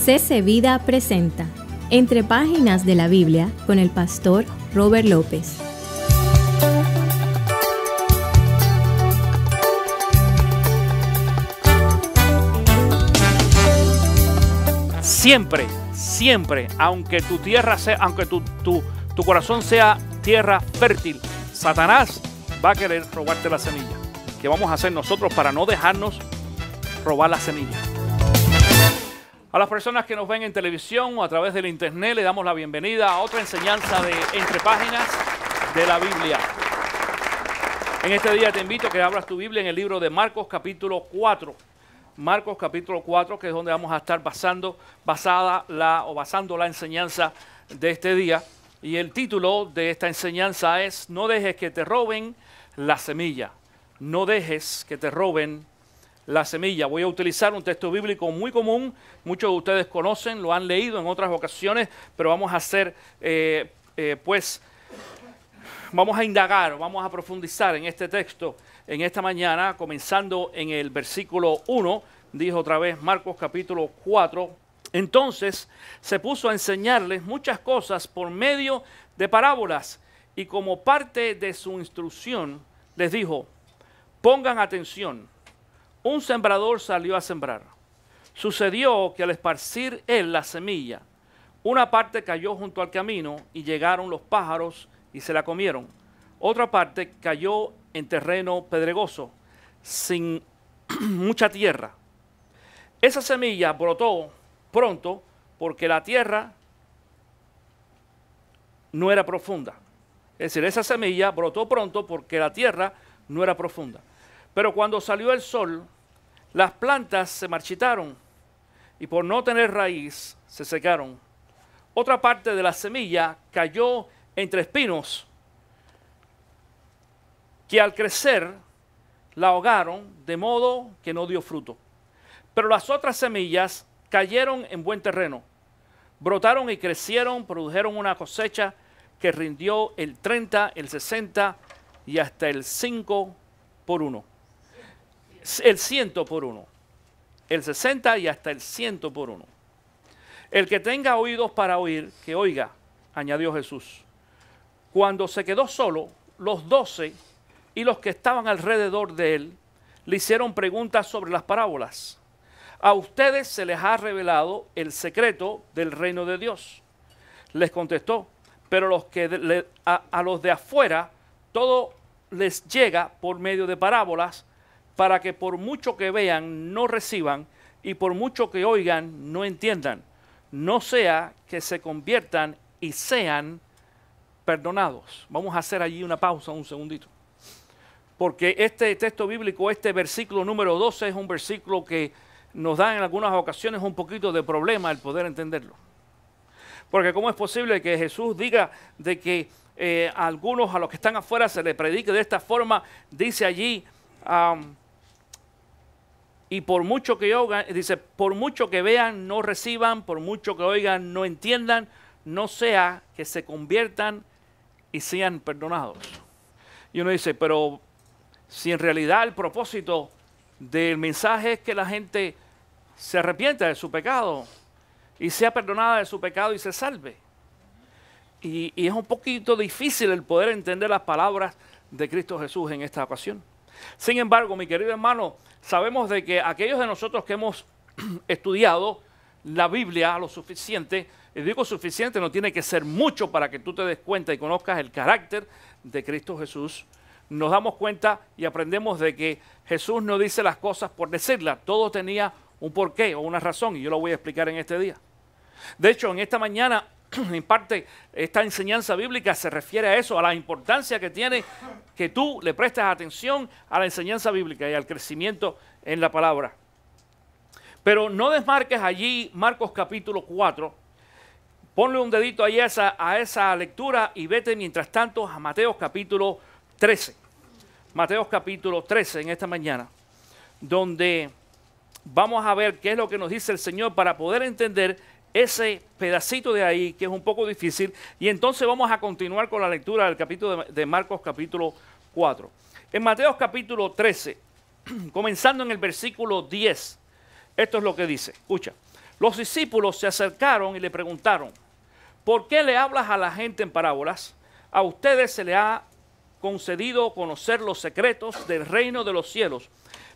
CC Vida presenta Entre Páginas de la Biblia con el pastor Robert López. Siempre, aunque tu tierra sea, aunque tu corazón sea tierra fértil, Satanás va a querer robarte la semilla. ¿Qué vamos a hacer nosotros para no dejarnos robar la semilla? A las personas que nos ven en televisión o a través del internet, le damos la bienvenida a otra enseñanza de Entre Páginas de la Biblia. En este día te invito a que abras tu Biblia en el libro de Marcos capítulo 4. Marcos capítulo 4, que es donde vamos a estar basando la enseñanza de este día. Y el título de esta enseñanza es: no dejes que te roben la semilla. No dejes que te roben la semilla. Voy a utilizar un texto bíblico muy común. Muchos de ustedes conocen, lo han leído en otras ocasiones, pero vamos a hacer, vamos a indagar, vamos a profundizar en este texto en esta mañana, comenzando en el versículo 1, dijo otra vez Marcos capítulo 4. Entonces se puso a enseñarles muchas cosas por medio de parábolas, y como parte de su instrucción les dijo: pongan atención, un sembrador salió a sembrar. Sucedió que al esparcir él la semilla, una parte cayó junto al camino y llegaron los pájaros y se la comieron. Otra parte cayó en terreno pedregoso, sin mucha tierra. Esa semilla brotó pronto porque la tierra no era profunda. Es decir, esa semilla brotó pronto porque la tierra no era profunda. Pero cuando salió el sol, las plantas se marchitaron y por no tener raíz se secaron. Otra parte de la semilla cayó entre espinos que al crecer la ahogaron, de modo que no dio fruto. Pero las otras semillas cayeron en buen terreno, brotaron y crecieron, produjeron una cosecha que rindió el 30, el 60 y hasta el 5 por 1. El 100 por 1. El 60 y hasta el 100 por 1. El que tenga oídos para oír, que oiga, añadió Jesús. Cuando se quedó solo, los 12 y los que estaban alrededor de él le hicieron preguntas sobre las parábolas. A ustedes se les ha revelado el secreto del reino de Dios, les contestó, pero a los de afuera todo les llega por medio de parábolas, para que por mucho que vean no reciban y por mucho que oigan no entiendan, no sea que se conviertan y sean perdonados. Vamos a hacer allí una pausa un segundito, porque este texto bíblico, este versículo número 12, es un versículo que nos da en algunas ocasiones un poquito de problema el poder entenderlo. Porque ¿cómo es posible que Jesús diga de que a algunos, a los que están afuera, se les predique de esta forma? Dice allí, y por mucho que oigan, dice, por mucho que vean no reciban, por mucho que oigan no entiendan, no sea que se conviertan y sean perdonados. Y uno dice, pero si en realidad el propósito del mensaje es que la gente se arrepienta de su pecado y sea perdonada de su pecado y se salve. Y es un poquito difícil el poder entender las palabras de Cristo Jesús en esta ocasión. Sin embargo, mi querido hermano, sabemos de que aquellos de nosotros que hemos estudiado la Biblia lo suficiente, y digo suficiente, no tiene que ser mucho para que tú te des cuenta y conozcas el carácter de Cristo Jesús, nos damos cuenta y aprendemos de que Jesús no dice las cosas por decirlas, todo tenía un porqué o una razón, y yo lo voy a explicar en este día. De hecho, en esta mañana, en parte, esta enseñanza bíblica se refiere a eso, a la importancia que tiene que tú le prestes atención a la enseñanza bíblica y al crecimiento en la palabra. Pero no desmarques allí Marcos capítulo 4, ponle un dedito ahí a esa lectura y vete mientras tanto a Mateo capítulo 13. Mateo capítulo 13 en esta mañana, donde vamos a ver qué es lo que nos dice el Señor para poder entender ese pedacito de ahí que es un poco difícil, y entonces vamos a continuar con la lectura del capítulo de Marcos capítulo 4. En Mateo capítulo 13, comenzando en el versículo 10, esto es lo que dice, escucha. Los discípulos se acercaron y le preguntaron, ¿por qué le hablas a la gente en parábolas? A ustedes se les ha concedido conocer los secretos del reino de los cielos,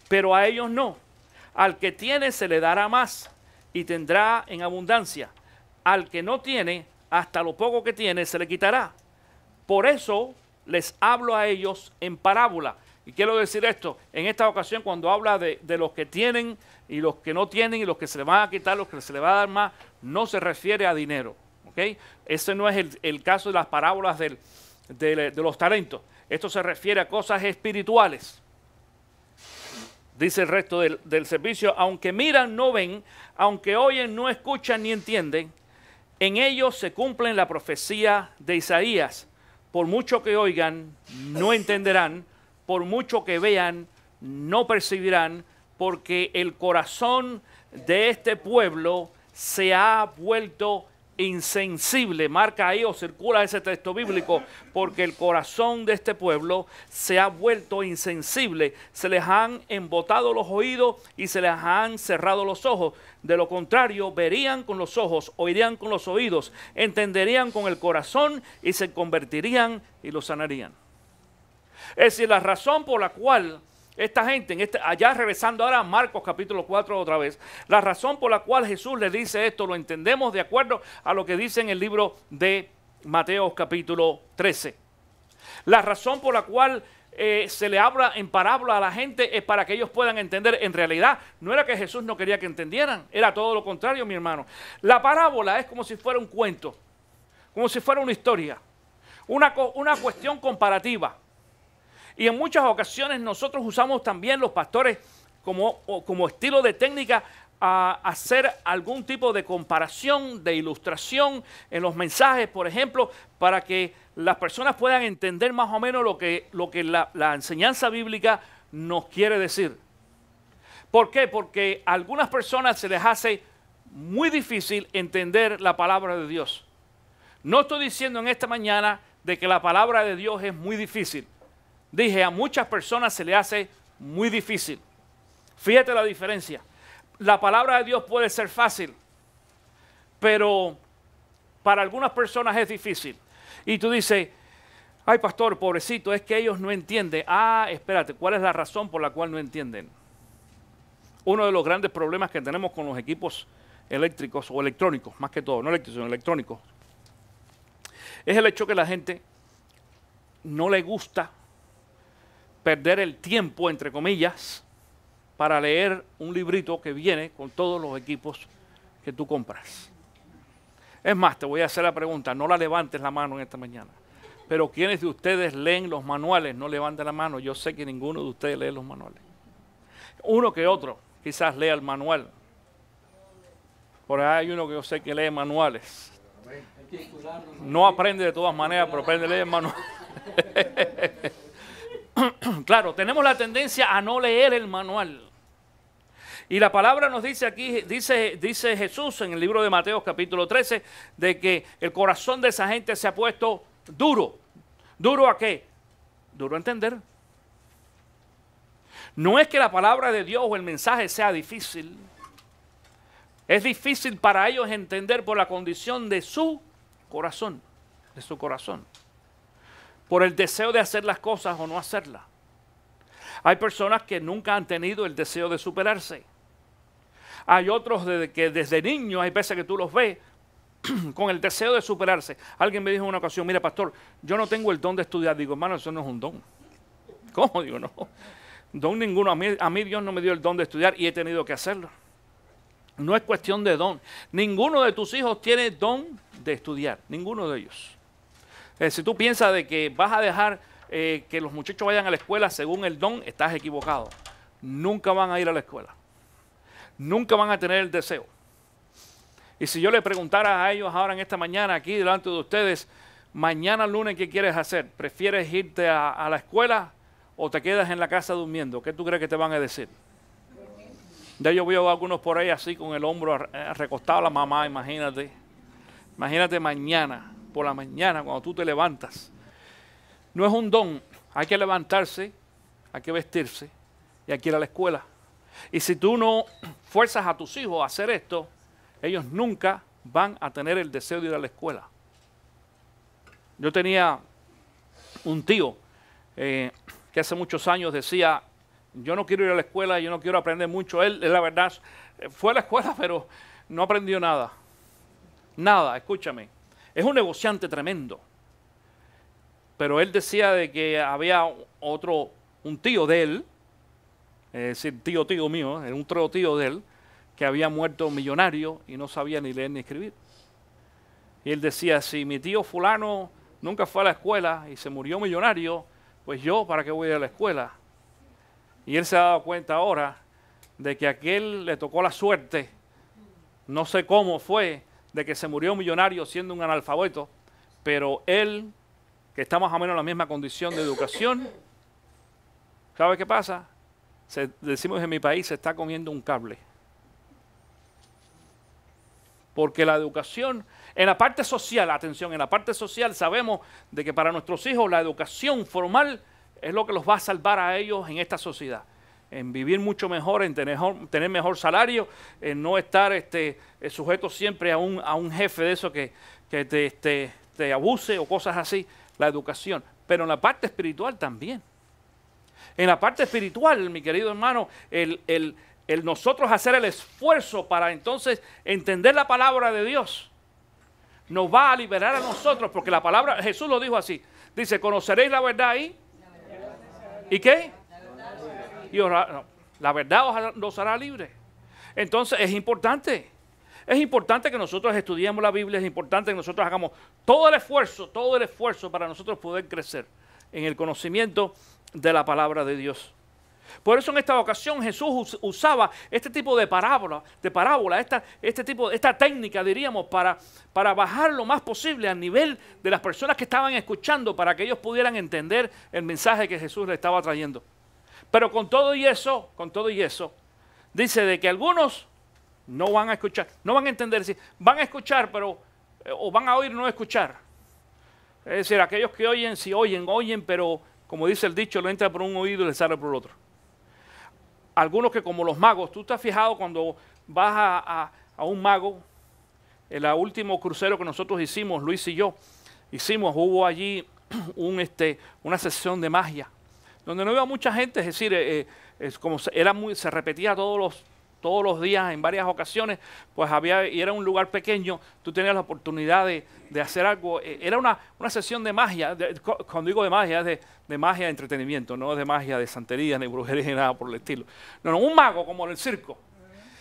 pero a ellos no. Al que tiene se le dará más y tendrá en abundancia. Al que no tiene, hasta lo poco que tiene se le quitará. Por eso les hablo a ellos en parábola. Y quiero decir esto, en esta ocasión cuando habla de los que tienen y los que no tienen y los que se les van a quitar, los que se les va a dar más, no se refiere a dinero. ¿Okay? Ese no es el caso de las parábolas de los talentos. Esto se refiere a cosas espirituales. Dice el resto del servicio, aunque miran no ven, aunque oyen no escuchan ni entienden, en ellos se cumple la profecía de Isaías. Por mucho que oigan, no entenderán, por mucho que vean, no percibirán, porque el corazón de este pueblo se ha vuelto insensible. Marca ahí o circula ese texto bíblico, porque el corazón de este pueblo se ha vuelto insensible. Se les han embotado los oídos y se les han cerrado los ojos. De lo contrario, verían con los ojos, oirían con los oídos, entenderían con el corazón y se convertirían y lo sanarían. Es decir, la razón por la cual esta gente, allá regresando ahora a Marcos capítulo 4 otra vez, la razón por la cual Jesús le dice esto lo entendemos de acuerdo a lo que dice en el libro de Mateo capítulo 13. La razón por la cual se le habla en parábola a la gente es para que ellos puedan entender. En realidad no era que Jesús no quería que entendieran, era todo lo contrario, mi hermano. La parábola es como si fuera un cuento, como si fuera una historia, una cuestión comparativa. Y en muchas ocasiones nosotros usamos también los pastores como estilo de técnica a hacer algún tipo de comparación, de ilustración en los mensajes, por ejemplo, para que las personas puedan entender más o menos lo que la enseñanza bíblica nos quiere decir. ¿Por qué? Porque a algunas personas se les hace muy difícil entender la palabra de Dios. No estoy diciendo en esta mañana de que la palabra de Dios es muy difícil. Dije, a muchas personas se le hace muy difícil. Fíjate la diferencia. La palabra de Dios puede ser fácil, pero para algunas personas es difícil. Y tú dices, ay pastor, pobrecito, es que ellos no entienden. Ah, espérate, ¿cuál es la razón por la cual no entienden? Uno de los grandes problemas que tenemos con los equipos eléctricos o electrónicos, más que todo, no eléctricos, sino electrónicos, es el hecho que la gente no le gusta perder el tiempo, entre comillas, para leer un librito que viene con todos los equipos que tú compras. Es más, te voy a hacer la pregunta, no la levantes la mano en esta mañana, pero ¿quiénes de ustedes leen los manuales? No levanten la mano, yo sé que ninguno de ustedes lee los manuales. Uno que otro quizás lea el manual. Por ahí hay uno que yo sé que lee manuales. No aprende de todas maneras, pero aprende a leer el manual. Claro, tenemos la tendencia a no leer el manual. Y la palabra nos dice aquí, dice Jesús en el libro de Mateo capítulo 13, de que el corazón de esa gente se ha puesto duro. ¿Duro a qué? Duro a entender. No es que la palabra de Dios o el mensaje sea difícil. Es difícil para ellos entender por la condición de su corazón, por el deseo de hacer las cosas o no hacerlas. Hay personas que nunca han tenido el deseo de superarse. Hay otros que desde niños, hay veces que tú los ves con el deseo de superarse. Alguien me dijo en una ocasión, mira pastor, yo no tengo el don de estudiar. Digo, hermano, eso no es un don. ¿Cómo? Digo, no. Don ninguno. A mí Dios no me dio el don de estudiar y he tenido que hacerlo. No es cuestión de don. Ninguno de tus hijos tiene don de estudiar. Ninguno de ellos. Si tú piensas de que vas a dejar que los muchachos vayan a la escuela según el don, estás equivocado. Nunca van a ir a la escuela. Nunca van a tener el deseo. Y si yo le preguntara a ellos ahora en esta mañana aquí delante de ustedes, mañana lunes, ¿qué quieres hacer? ¿Prefieres irte a la escuela o te quedas en la casa durmiendo? ¿Qué tú crees que te van a decir? Ya yo veo a algunos por ahí así con el hombro recostado a la mamá, imagínate. Imagínate mañana, por la mañana, cuando tú te levantas. No es un don, hay que levantarse, hay que vestirse y hay que ir a la escuela. Y si tú no fuerzas a tus hijos a hacer esto, ellos nunca van a tener el deseo de ir a la escuela. Yo tenía un tío que hace muchos años decía, yo no quiero ir a la escuela, yo no quiero aprender mucho. Él, la verdad, fue a la escuela, pero no aprendió nada. Nada, escúchame. Es un negociante tremendo. Pero él decía de que había un tío de él, es decir, tío mío, un otro tío de él, que había muerto millonario y no sabía ni leer ni escribir. Y él decía, si mi tío fulano nunca fue a la escuela y se murió millonario, pues yo, ¿para qué voy a ir a la escuela? Y él se ha dado cuenta ahora de que a aquel le tocó la suerte, no sé cómo fue, de que se murió millonario siendo un analfabeto, pero él, que está más o menos en la misma condición de educación, ¿sabe qué pasa? Decimos en mi país, se está comiendo un cable. Porque la educación, en la parte social, atención, en la parte social sabemos de que para nuestros hijos la educación formal es lo que los va a salvar a ellos en esta sociedad. En vivir mucho mejor, en tener mejor salario, en no estar sujeto siempre a un jefe de eso que te abuse o cosas así, la educación. Pero en la parte espiritual también. En la parte espiritual, mi querido hermano, el nosotros hacer el esfuerzo para entonces entender la palabra de Dios nos va a liberar a nosotros, porque la palabra, Jesús lo dijo así, dice, conoceréis la verdad ¿y qué? Y la verdad os hará libre. Entonces es importante que nosotros estudiemos la Biblia, es importante que nosotros hagamos todo el esfuerzo para nosotros poder crecer en el conocimiento de la palabra de Dios. Por eso en esta ocasión Jesús usaba este tipo de parábola, esta técnica, diríamos, para bajar lo más posible al nivel de las personas que estaban escuchando, para que ellos pudieran entender el mensaje que Jesús les estaba trayendo. Pero con todo y eso, dice de que algunos no van a escuchar, no van a entender, van a escuchar, pero o van a oír no escuchar. Es decir, aquellos que oyen, si oyen, pero como dice el dicho, lo entra por un oído y le sale por el otro. Algunos que como los magos, tú te has fijado cuando vas a un mago, en el último crucero que nosotros hicimos, Luis y yo, hubo allí una sesión de magia, donde no había mucha gente, es decir, se repetía todos los días en varias ocasiones, pues y era un lugar pequeño, tú tenías la oportunidad de hacer algo, era una sesión de magia, cuando digo de magia, es de magia de entretenimiento, no de magia de santería, ni brujería, ni nada por el estilo. No, un mago como en el circo.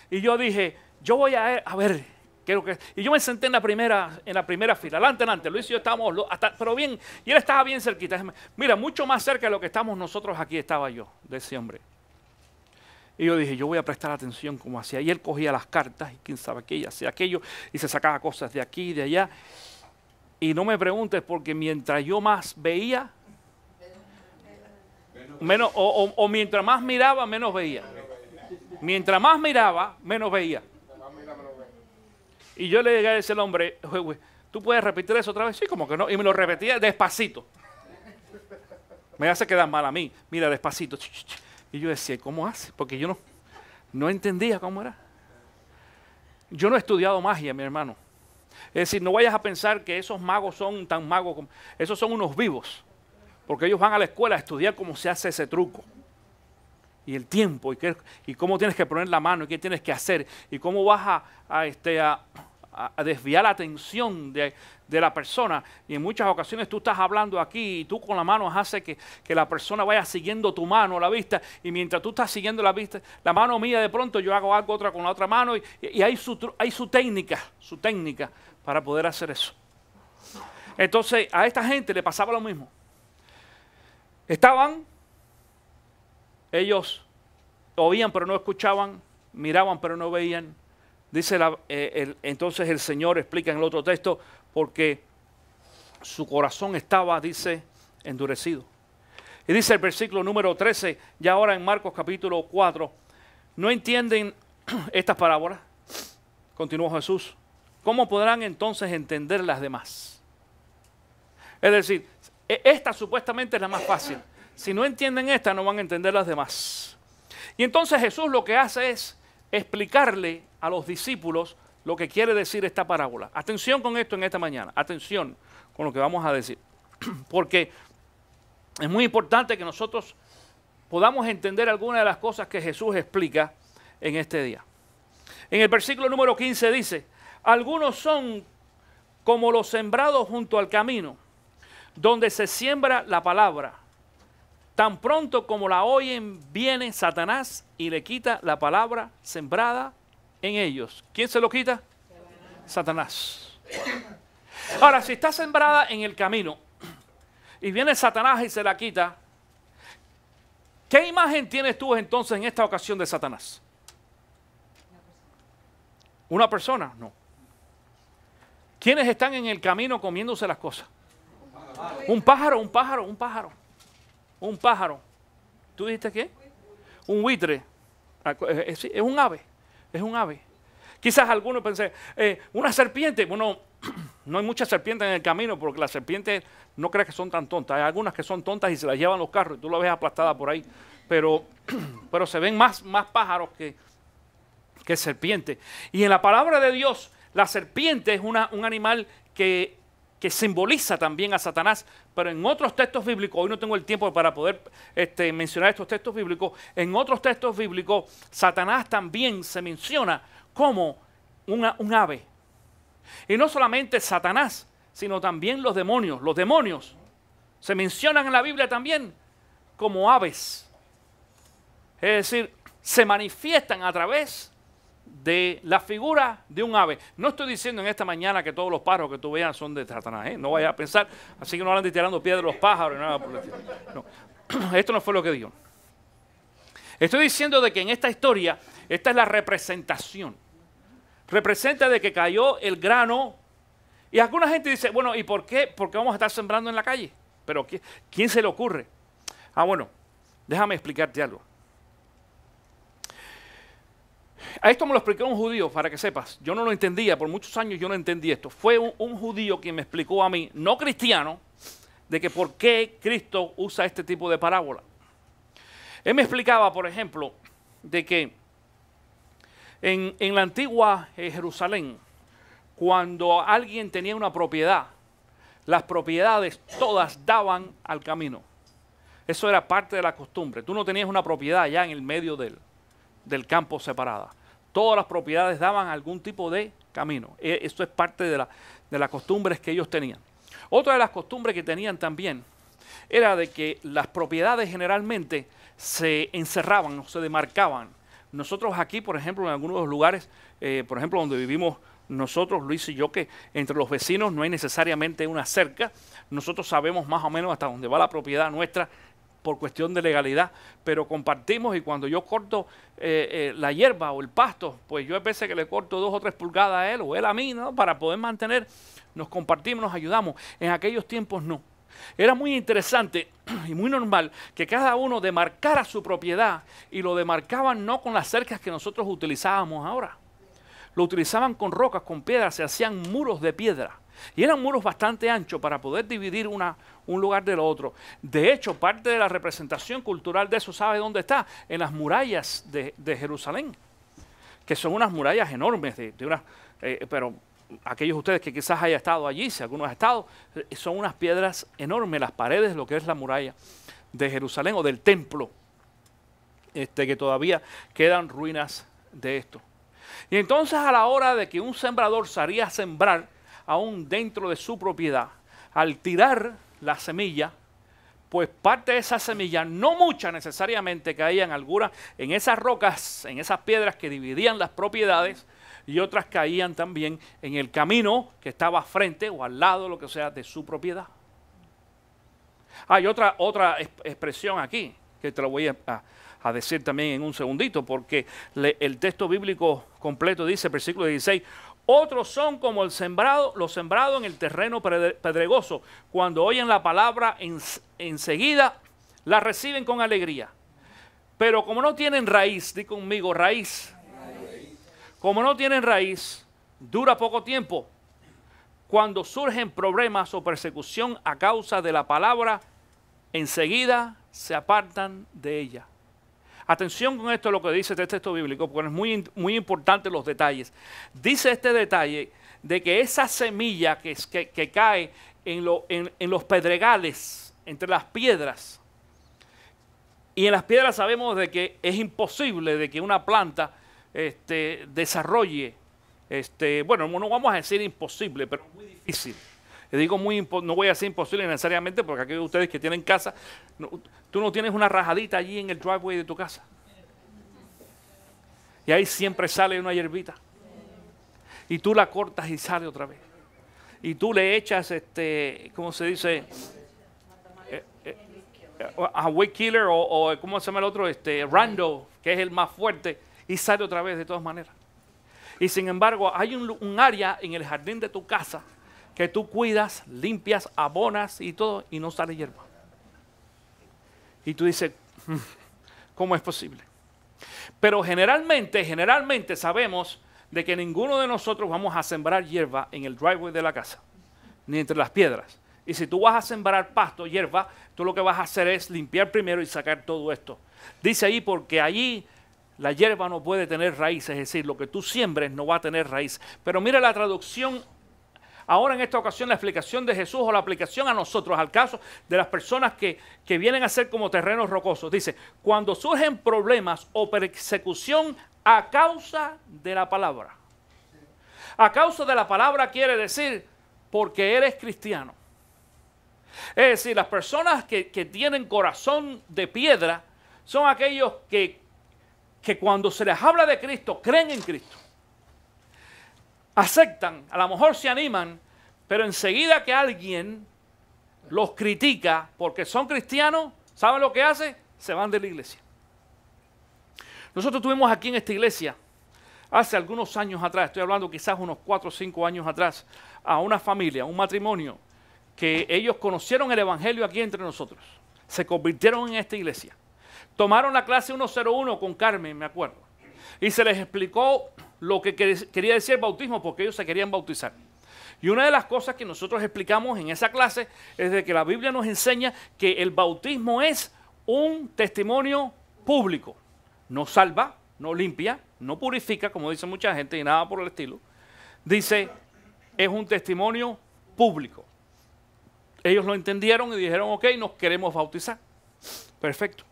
Y yo dije, yo voy a ver, y yo me senté en la primera fila, adelante, Luis y yo estábamos, pero bien, y él estaba bien cerquita. Mira, mucho más cerca de lo que estamos nosotros aquí estaba yo, de ese hombre. Y yo dije, yo voy a prestar atención como hacía. Y él cogía las cartas y quién sabe qué, y hacía aquello, y se sacaba cosas de aquí y de allá. Y no me preguntes, porque mientras yo más veía, menos, o mientras más miraba, menos veía. Mientras más miraba, menos veía. Y yo le dije a ese hombre, ¿tú puedes repetir eso otra vez? Sí, como que no. Y me lo repetía despacito. Me hace quedar mal a mí. Mira, despacito. Y yo decía, ¿cómo hace? Porque yo no entendía cómo era. Yo no he estudiado magia, mi hermano. Es decir, no vayas a pensar que esos magos son tan magos como... Esos son unos vivos. Porque ellos van a la escuela a estudiar cómo se hace ese truco. Y el tiempo, y cómo tienes que poner la mano, y qué tienes que hacer, y cómo vas a desviar la atención de la persona. Y en muchas ocasiones tú estás hablando aquí y tú con la mano haces que la persona vaya siguiendo tu mano, la vista, y mientras tú estás siguiendo la vista, la mano mía de pronto yo hago algo otra con la otra mano y hay su técnica para poder hacer eso. Entonces a esta gente le pasaba lo mismo. Ellos oían pero no escuchaban, miraban pero no veían. Dice entonces el Señor explica en el otro texto, porque su corazón estaba, dice, endurecido. Y dice el versículo número 13, ya ahora en Marcos capítulo 4, ¿no entienden estas parábolas? Continuó Jesús. ¿Cómo podrán entonces entender las demás? Es decir, esta supuestamente es la más fácil. Si no entienden esta, no van a entender las demás. Y entonces Jesús lo que hace es explicarle a los discípulos lo que quiere decir esta parábola. Atención con esto en esta mañana, atención con lo que vamos a decir, porque es muy importante que nosotros podamos entender algunas de las cosas que Jesús explica en este día. En el versículo número 15 dice, algunos son como los sembrados junto al camino, donde se siembra la palabra. Tan pronto como la oyen, viene Satanás y le quita la palabra sembrada en ellos. ¿Quién se lo quita? Satanás. Ahora, si está sembrada en el camino y viene Satanás y se la quita, ¿qué imagen tienes tú entonces en esta ocasión de Satanás? ¿Una persona? No. ¿Quiénes están en el camino comiéndose las cosas? Un pájaro, un pájaro, un pájaro. Un pájaro. ¿Tú dijiste qué? Un buitre. Es un ave. Es un ave. Quizás algunos pensé, una serpiente. Bueno, no hay muchas serpientes en el camino porque las serpientes no crees que son tan tontas. Hay algunas que son tontas y se las llevan los carros y tú la ves aplastada por ahí. Pero se ven más pájaros que serpientes. Y en la palabra de Dios, la serpiente es un animal que simboliza también a Satanás, pero en otros textos bíblicos, hoy no tengo el tiempo para poder mencionar estos textos bíblicos, en otros textos bíblicos Satanás también se menciona como un ave. Y no solamente Satanás, sino también los demonios. Los demonios se mencionan en la Biblia también como aves. Es decir, se manifiestan a través de la figura de un ave. No estoy diciendo en esta mañana que todos los pájaros que tú veas son de Satanás, ¿eh? No vayas a pensar, así que no andan tirando piedras los pájaros y nada por el estilo. No. Esto no fue lo que dijo. Estoy diciendo de que en esta historia, esta es la representación. Representa de que cayó el grano y alguna gente dice, bueno, ¿y por qué? ¿Por qué vamos a estar sembrando en la calle? Pero ¿quién se le ocurre? Bueno, déjame explicarte algo. A esto me lo explicó un judío, para que sepas. Yo no lo entendía, por muchos años yo no entendí esto. Fue un judío quien me explicó a mí, no cristiano, de que por qué Cristo usa este tipo de parábola. Él me explicaba, por ejemplo, de que en la antigua Jerusalén, cuando alguien tenía una propiedad, las propiedades todas daban al camino. Eso era parte de la costumbre. Tú no tenías una propiedad allá en el medio del campo separada. Todas las propiedades daban algún tipo de camino. Esto es parte de las costumbres que ellos tenían. Otra de las costumbres que tenían también era de que las propiedades generalmente se encerraban o se demarcaban. Nosotros aquí, por ejemplo, en algunos lugares, por ejemplo, donde vivimos nosotros, Luis y yo, que entre los vecinos no hay necesariamente una cerca. Nosotros sabemos más o menos hasta dónde va la propiedad nuestra por cuestión de legalidad, pero compartimos y cuando yo corto la hierba o el pasto, pues yo a veces que le corto 2 o 3 pulgadas a él o él a mí, ¿no? Para poder mantener, nos compartimos, nos ayudamos. En aquellos tiempos no. Era muy interesante y muy normal que cada uno demarcara su propiedad y lo demarcaban no con las cercas que nosotros utilizábamos ahora. Lo utilizaban con rocas, con piedras, se hacían muros de piedra. Y eran muros bastante anchos para poder dividir un lugar del otro. De hecho, parte de la representación cultural de eso, ¿sabe dónde está? En las murallas de Jerusalén, que son unas murallas enormes, pero aquellos de ustedes que quizás haya estado allí, si alguno ha estado, son unas piedras enormes, las paredes, lo que es la muralla de Jerusalén o del templo, que todavía quedan ruinas de esto. Y entonces a la hora de que un sembrador salía a sembrar, aún dentro de su propiedad, al tirar la semilla, pues parte de esa semilla, no mucha necesariamente, caían algunas en esas rocas, en esas piedras que dividían las propiedades, y otras caían también en el camino que estaba frente o al lado, lo que sea, de su propiedad. Hay otra expresión aquí, que te lo voy a decir también en un segundito, porque el texto bíblico completo dice, versículo 16, otros son como los sembrados en el terreno pedregoso. Cuando oyen la palabra, enseguida la reciben con alegría. Pero como no tienen raíz, di conmigo, raíz. Como no tienen raíz, dura poco tiempo. Cuando surgen problemas o persecución a causa de la palabra, enseguida se apartan de ella. Atención con esto, lo que dice este texto bíblico, porque es muy importante los detalles. Dice este detalle de que esa semilla que cae en los pedregales, entre las piedras, y en las piedras sabemos de que es imposible de que una planta desarrolle, bueno, no vamos a decir imposible, pero muy difícil. Le digo no voy a decir imposible necesariamente, porque aquellos de ustedes que tienen casa, tú no tienes una rajadita allí en el driveway de tu casa. Y ahí siempre sale una hierbita. Y tú la cortas y sale otra vez. Y tú le echas, ¿cómo se dice? A weed killer o ¿cómo se llama el otro? Rando, que es el más fuerte, y sale otra vez de todas maneras. Y sin embargo, hay un área en el jardín de tu casa que tú cuidas, limpias, abonas y todo, y no sale hierba. Y tú dices, ¿cómo es posible? Pero generalmente sabemos de que ninguno de nosotros vamos a sembrar hierba en el driveway de la casa, ni entre las piedras. Y si tú vas a sembrar pasto, hierba, tú lo que vas a hacer es limpiar primero y sacar todo esto. Dice ahí, porque allí la hierba no puede tener raíces, es decir, lo que tú siembres no va a tener raíz. Pero mira la traducción. Ahora en esta ocasión la explicación de Jesús o la aplicación a nosotros, al caso de las personas que vienen a ser como terrenos rocosos. Dice, cuando surgen problemas o persecución a causa de la palabra. A causa de la palabra quiere decir porque eres cristiano. Es decir, las personas que tienen corazón de piedra son aquellos que cuando se les habla de Cristo, creen en Cristo. Aceptan, a lo mejor se animan, pero enseguida que alguien los critica porque son cristianos, ¿saben lo que hace? Se van de la iglesia. Nosotros tuvimos aquí en esta iglesia, hace algunos años atrás, estoy hablando quizás unos 4 o 5 años atrás, a una familia, un matrimonio, que ellos conocieron el evangelio aquí entre nosotros. Se convirtieron en esta iglesia. Tomaron la clase 101 con Carmen, me acuerdo. Y se les explicó lo que quería decir el bautismo porque ellos se querían bautizar. Y una de las cosas que nosotros explicamos en esa clase es de que la Biblia nos enseña que el bautismo es un testimonio público. No salva, no limpia, no purifica, como dice mucha gente, y nada por el estilo. Dice, es un testimonio público. Ellos lo entendieron y dijeron, ok, nos queremos bautizar. Perfecto.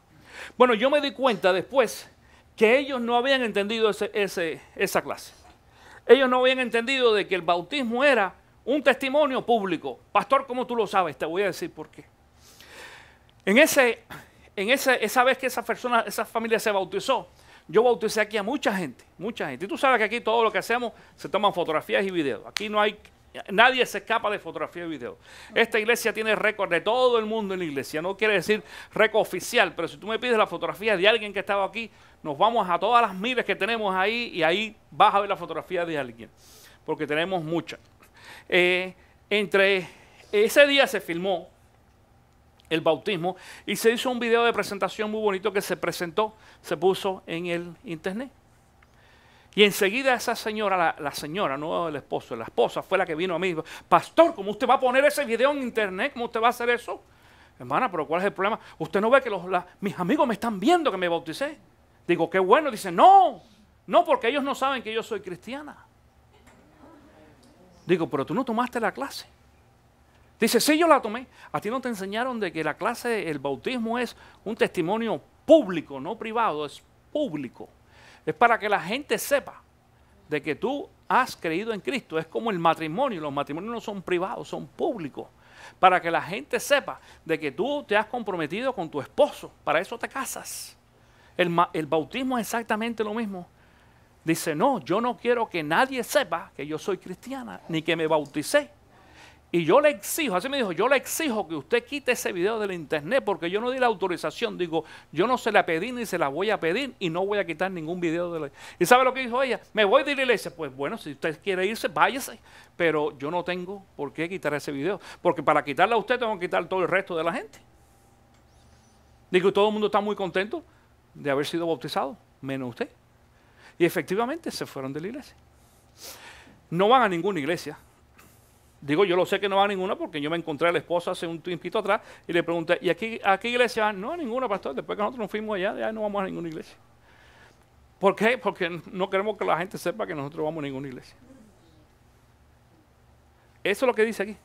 Bueno, yo me di cuenta después que ellos no habían entendido esa clase. Ellos no habían entendido de que el bautismo era un testimonio público. Pastor, ¿cómo tú lo sabes? Te voy a decir por qué. Esa vez que esa familia se bautizó, yo bauticé aquí a mucha gente. Y tú sabes que aquí todo lo que hacemos se toman fotografías y videos. Aquí no hay, nadie se escapa de fotografía y video. Esta iglesia tiene récord de todo el mundo en la iglesia. No quiere decir récord oficial, pero si tú me pides la fotografía de alguien que estaba aquí, nos vamos a todas las miles que tenemos ahí y ahí vas a ver la fotografía de alguien, porque tenemos muchas. Entre ese día se filmó el bautismo y se hizo un video de presentación muy bonito que se presentó, se puso en el internet. Y enseguida esa señora, la señora, no el esposo, la esposa fue la que vino a mí y dijo, pastor, ¿cómo usted va a poner ese video en internet? ¿Cómo usted va a hacer eso? Hermana, pero ¿cuál es el problema? ¿Usted no ve que mis amigos me están viendo que me bauticé? Digo, qué bueno. Dice, no, porque ellos no saben que yo soy cristiana. Digo, pero tú no tomaste la clase. Dice, sí, yo la tomé. A ti no te enseñaron de que la clase, el bautismo es un testimonio público, no privado, es público. Es para que la gente sepa de que tú has creído en Cristo. Es como el matrimonio. Los matrimonios no son privados, son públicos. Para que la gente sepa de que tú te has comprometido con tu esposo. Para eso te casas. El bautismo es exactamente lo mismo. Dice, no, yo no quiero que nadie sepa que yo soy cristiana, ni que me bauticé. Y yo le exijo, así me dijo, yo le exijo que usted quite ese video del internet porque yo no di la autorización. Digo, yo no se la pedí ni se la voy a pedir y no voy a quitar ningún video de la... ¿Y sabe lo que dijo ella? Me voy de la iglesia. Pues bueno, si usted quiere irse, váyase. Pero yo no tengo por qué quitar ese video. Porque para quitarla a usted tengo que quitar todo el resto de la gente. Digo, todo el mundo está muy contento de haber sido bautizado, menos usted. Y efectivamente se fueron de la iglesia. No van a ninguna iglesia. Digo, yo lo sé que no va a ninguna porque yo me encontré a la esposa hace un tiempito atrás y le pregunté, ¿y a qué iglesia van? No, a ninguna, pastor. Después que nosotros nos fuimos allá, ya no vamos a ninguna iglesia. ¿Por qué? Porque no queremos que la gente sepa que nosotros vamos a ninguna iglesia. Eso es lo que dice aquí.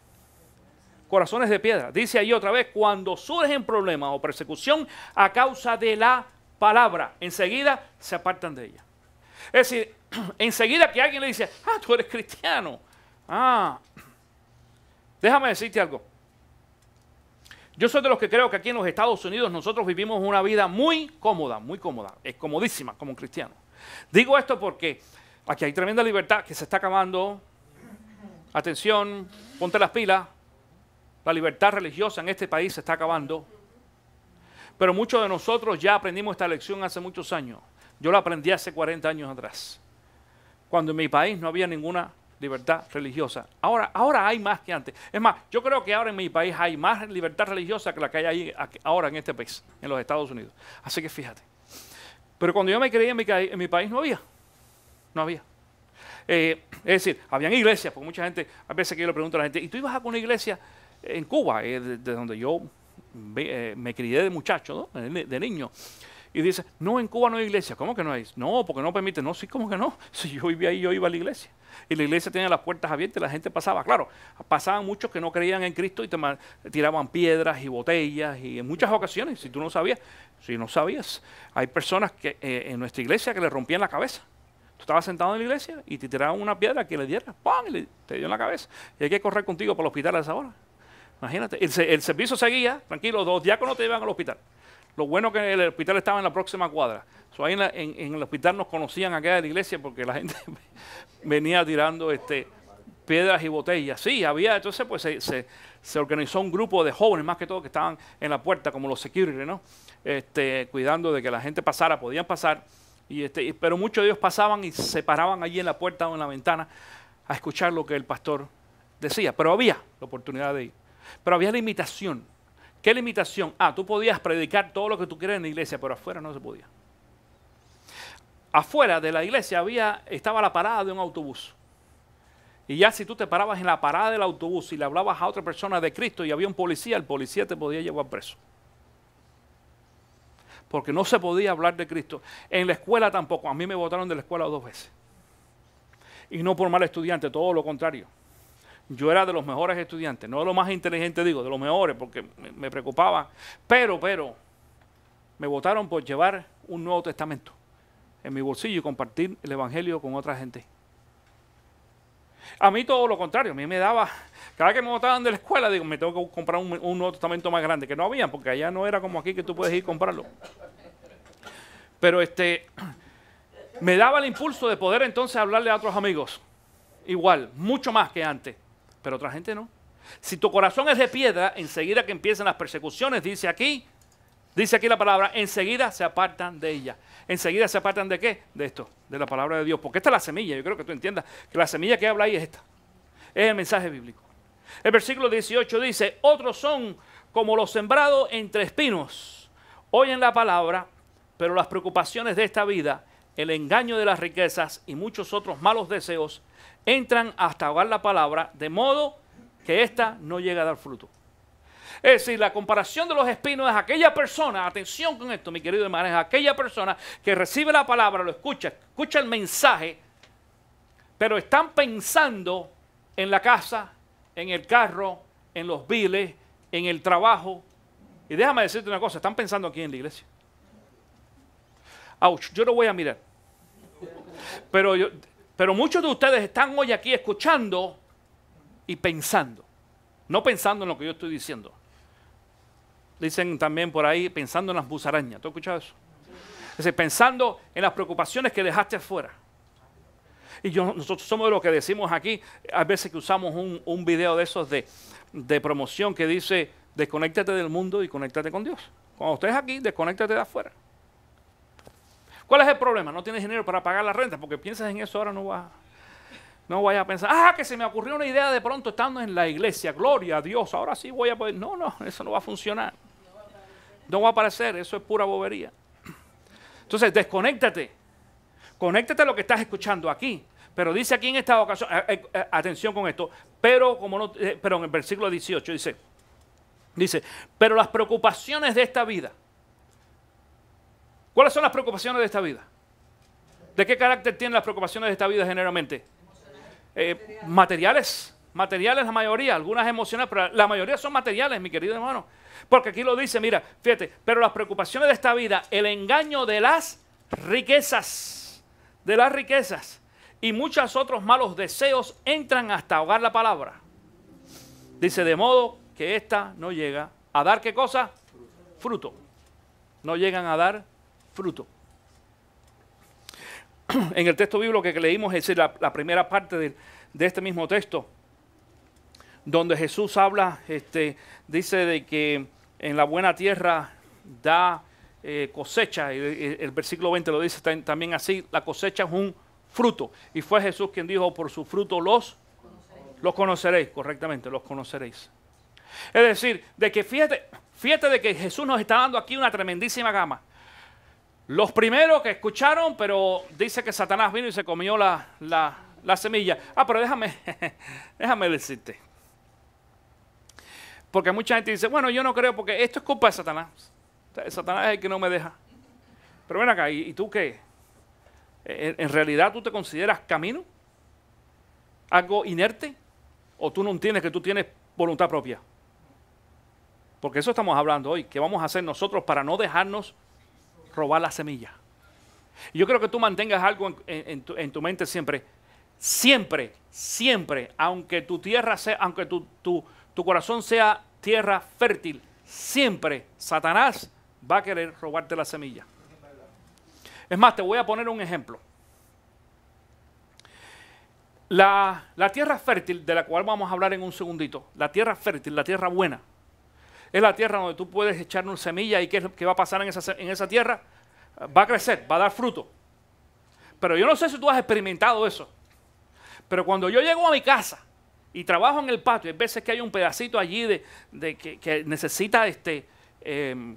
Corazones de piedra. Dice ahí otra vez, cuando surgen problemas o persecución a causa de la palabra, enseguida se apartan de ella. Es decir, enseguida que alguien le dice, tú eres cristiano. Déjame decirte algo. Yo soy de los que creo que aquí en los Estados Unidos nosotros vivimos una vida muy cómoda, es comodísima como cristiano. Digo esto porque aquí hay tremenda libertad que se está acabando. Atención, ponte las pilas. La libertad religiosa en este país se está acabando. Pero muchos de nosotros ya aprendimos esta lección hace muchos años. Yo la aprendí hace 40 años atrás, cuando en mi país no había ninguna libertad religiosa. Ahora hay más que antes. Es más, yo creo que ahora en mi país hay más libertad religiosa que la que hay ahora en este país, en los Estados Unidos. Así que fíjate. Pero cuando yo me creía en mi país no había. No había. Es decir, habían iglesias, porque mucha gente, a veces que yo le pregunto a la gente, ¿y tú ibas a una iglesia en Cuba, de donde yo me crié de muchacho, ¿no? de niño? Y dice, no, en Cuba no hay iglesia. ¿Cómo que no hay? No, porque no permite. No, sí, ¿cómo que no? Si yo vivía ahí, yo iba a la iglesia. Y la iglesia tenía las puertas abiertas y la gente pasaba. Claro, pasaban muchos que no creían en Cristo y tiraban piedras y botellas. Y en muchas ocasiones, si no sabías, hay personas que en nuestra iglesia que le rompían la cabeza. Tú estabas sentado en la iglesia y te tiraban una piedra que le diera, ¡pam! Y te dio en la cabeza. Y hay que correr contigo para el hospital a esa hora. Imagínate, el servicio seguía, tranquilo, los diáconos te iban al hospital. Lo bueno que el hospital estaba en la próxima cuadra. Ahí en el hospital nos conocían acá de la iglesia porque la gente venía tirando piedras y botellas. Sí, entonces pues se organizó un grupo de jóvenes, más que todo, que estaban en la puerta, como los security, ¿no? Cuidando de que la gente pasara, podían pasar. Pero muchos de ellos pasaban y se paraban allí en la puerta o en la ventana a escuchar lo que el pastor decía. Pero había la oportunidad de ir. Pero había limitación. ¿Qué limitación? Tú podías predicar todo lo que tú quieras en la iglesia, pero afuera no se podía. Afuera de la iglesia estaba la parada de un autobús. Y ya si tú te parabas en la parada del autobús y le hablabas a otra persona de Cristo y había un policía, el policía te podía llevar preso. Porque no se podía hablar de Cristo. En la escuela tampoco. A mí me botaron de la escuela 2 veces. Y no por mal estudiante, todo lo contrario. Yo era de los mejores estudiantes, no de los más inteligentes, digo, de los mejores, porque me preocupaba. Pero me votaron por llevar un Nuevo Testamento en mi bolsillo y compartir el Evangelio con otra gente. A mí todo lo contrario, a mí me daba, cada vez que me votaban de la escuela, digo, me tengo que comprar un Nuevo Testamento más grande, que no había, porque allá no era como aquí que tú puedes ir a comprarlo. Pero me daba el impulso de poder entonces hablarle a otros amigos, igual, mucho más que antes. Pero otra gente no. Si tu corazón es de piedra, enseguida que empiezan las persecuciones, dice aquí la palabra, enseguida se apartan de ella. ¿Enseguida se apartan de qué? De esto, de la palabra de Dios. Porque esta es la semilla, yo creo que tú entiendas que la semilla que habla ahí es esta. Es el mensaje bíblico. El versículo 18 dice, otros son como los sembrados entre espinos. Oyen la palabra, pero las preocupaciones de esta vida, el engaño de las riquezas y muchos otros malos deseos entran hasta ahogar la palabra, de modo que ésta no llega a dar fruto. Es decir, la comparación de los espinos es aquella persona, atención con esto, mi querido hermano, es aquella persona que recibe la palabra, lo escucha el mensaje, pero están pensando en la casa, en el carro, en los biles, en el trabajo. Y déjame decirte una cosa, están pensando aquí en la iglesia. Ouch, yo lo voy a mirar. Pero muchos de ustedes están hoy aquí escuchando y pensando. No pensando en lo que yo estoy diciendo. Dicen también por ahí, pensando en las musarañas. ¿Tú has escuchado eso? Es decir, pensando en las preocupaciones que dejaste afuera. Y nosotros somos de los que decimos aquí, a veces que usamos un video de esos de promoción que dice, desconéctate del mundo y conéctate con Dios. Cuando estés aquí, desconéctate de afuera. ¿Cuál es el problema? No tienes dinero para pagar la renta, porque piensas en eso ahora, no vayas a pensar, que se me ocurrió una idea de pronto estando en la iglesia, gloria a Dios, ahora sí voy a poder. No, eso no va a funcionar. No va a aparecer, eso es pura bobería. Entonces, desconéctate. Conéctate a lo que estás escuchando aquí, Pero dice aquí en esta ocasión, atención con esto, pero en el versículo 18 dice, pero las preocupaciones de esta vida. ¿Cuáles son las preocupaciones de esta vida? ¿De qué carácter tienen las preocupaciones de esta vida generalmente? Materiales la mayoría, algunas emocionales, pero la mayoría son materiales, mi querido hermano. Porque aquí lo dice, mira, fíjate, pero las preocupaciones de esta vida, el engaño de las riquezas, y muchos otros malos deseos entran hasta ahogar la palabra. Dice, de modo que ésta no llega a dar, ¿qué cosa? Fruto. No llegan a dar fruto. En el texto bíblico que leímos, es decir, la primera parte de este mismo texto, donde Jesús habla, dice de que en la buena tierra da cosecha, y el versículo 20 lo dice también así, la cosecha es un fruto, y fue Jesús quien dijo, por su fruto los conoceréis, correctamente, los conoceréis. Es decir, de que fíjate de que Jesús nos está dando aquí una tremendísima gama. Los primeros que escucharon, pero dice que Satanás vino y se comió la semilla. Pero déjame decirte. Porque mucha gente dice, bueno, yo no creo porque esto es culpa de Satanás. Satanás es el que no me deja. Pero ven acá, ¿y tú qué? ¿En realidad tú te consideras camino? ¿Algo inerte? ¿O tú no entiendes que tú tienes voluntad propia? Porque eso estamos hablando hoy. ¿Qué vamos a hacer nosotros para no dejarnos robar la semilla? Y yo creo que tú mantengas algo en tu mente siempre. Siempre, aunque tu tierra sea, aunque tu corazón sea tierra fértil, siempre Satanás va a querer robarte la semilla. Es más, te voy a poner un ejemplo. La tierra fértil, de la cual vamos a hablar en un segundito, la tierra fértil, la tierra buena, es la tierra donde tú puedes echar una semilla y ¿qué va a pasar en esa tierra? Va a crecer, va a dar fruto. Pero yo no sé si tú has experimentado eso. Pero cuando yo llego a mi casa y trabajo en el patio, hay veces que hay un pedacito allí que necesita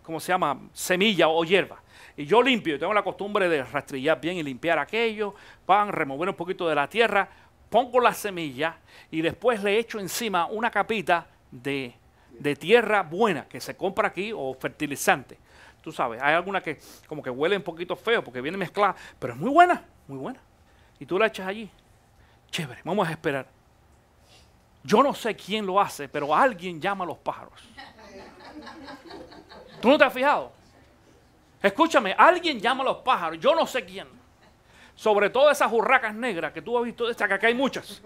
¿cómo se llama? Semilla o hierba. Y yo limpio, tengo la costumbre de rastrillar bien y limpiar aquello, remover un poquito de la tierra, pongo la semilla y después le echo encima una capita de tierra buena que se compra aquí o fertilizante. Tú sabes, hay alguna que como que huele un poquito feo porque viene mezclada, pero es muy buena, muy buena. Y tú la echas allí. Chévere, vamos a esperar. Yo no sé quién lo hace, pero alguien llama a los pájaros. ¿Tú no te has fijado? Escúchame, alguien llama a los pájaros, yo no sé quién. Sobre todo esas urracas negras que tú has visto, que acá hay muchas,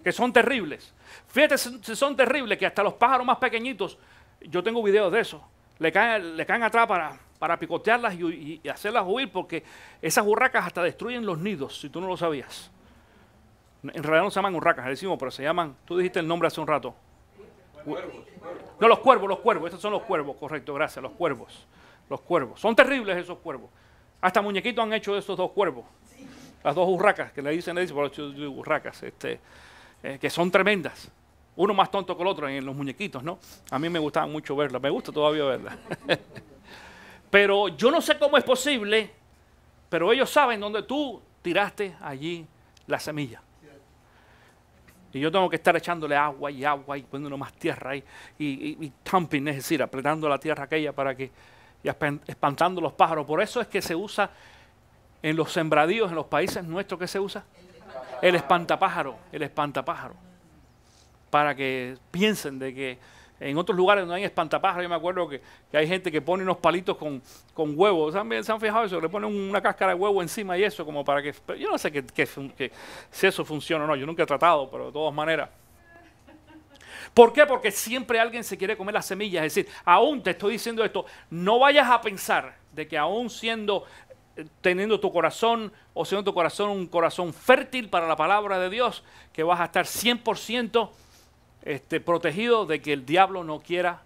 que son terribles. Fíjate si son terribles, que hasta los pájaros más pequeñitos, yo tengo videos de eso, le caen atrás para picotearlas y hacerlas huir, porque esas urracas hasta destruyen los nidos, si tú no lo sabías. En realidad no se llaman urracas, le decimos, pero se llaman, tú dijiste el nombre hace un rato. No, los cuervos, estos son los cuervos, correcto, gracias, los cuervos. Los cuervos, son terribles esos cuervos. Hasta muñequitos han hecho de esos dos cuervos. Las dos urracas, que le dicen urracas, que son tremendas. Uno más tonto que el otro en los muñequitos, ¿no? A mí me gustaba mucho verlas, me gusta todavía verlas. Pero yo no sé cómo es posible, pero ellos saben dónde tú tiraste allí la semilla. Y yo tengo que estar echándole agua y poniendo más tierra ahí, y thumping, es decir, apretando la tierra aquella para que, y espantando los pájaros. Por eso es que se usa en los sembradíos, en los países nuestros, ¿qué se usa? El espantapájaro, para que piensen de que en otros lugares donde hay espantapájaros, yo me acuerdo que hay gente que pone unos palitos con huevos. ¿Se han fijado eso? Le ponen una cáscara de huevo encima y eso, como para que... Yo no sé si eso funciona o no, yo nunca he tratado, pero de todas maneras. ¿Por qué? Porque siempre alguien se quiere comer las semillas. Es decir, aún te estoy diciendo esto, no vayas a pensar de que aún teniendo tu corazón o siendo tu corazón un corazón fértil para la palabra de Dios, que vas a estar 100% protegido de que el diablo no quiera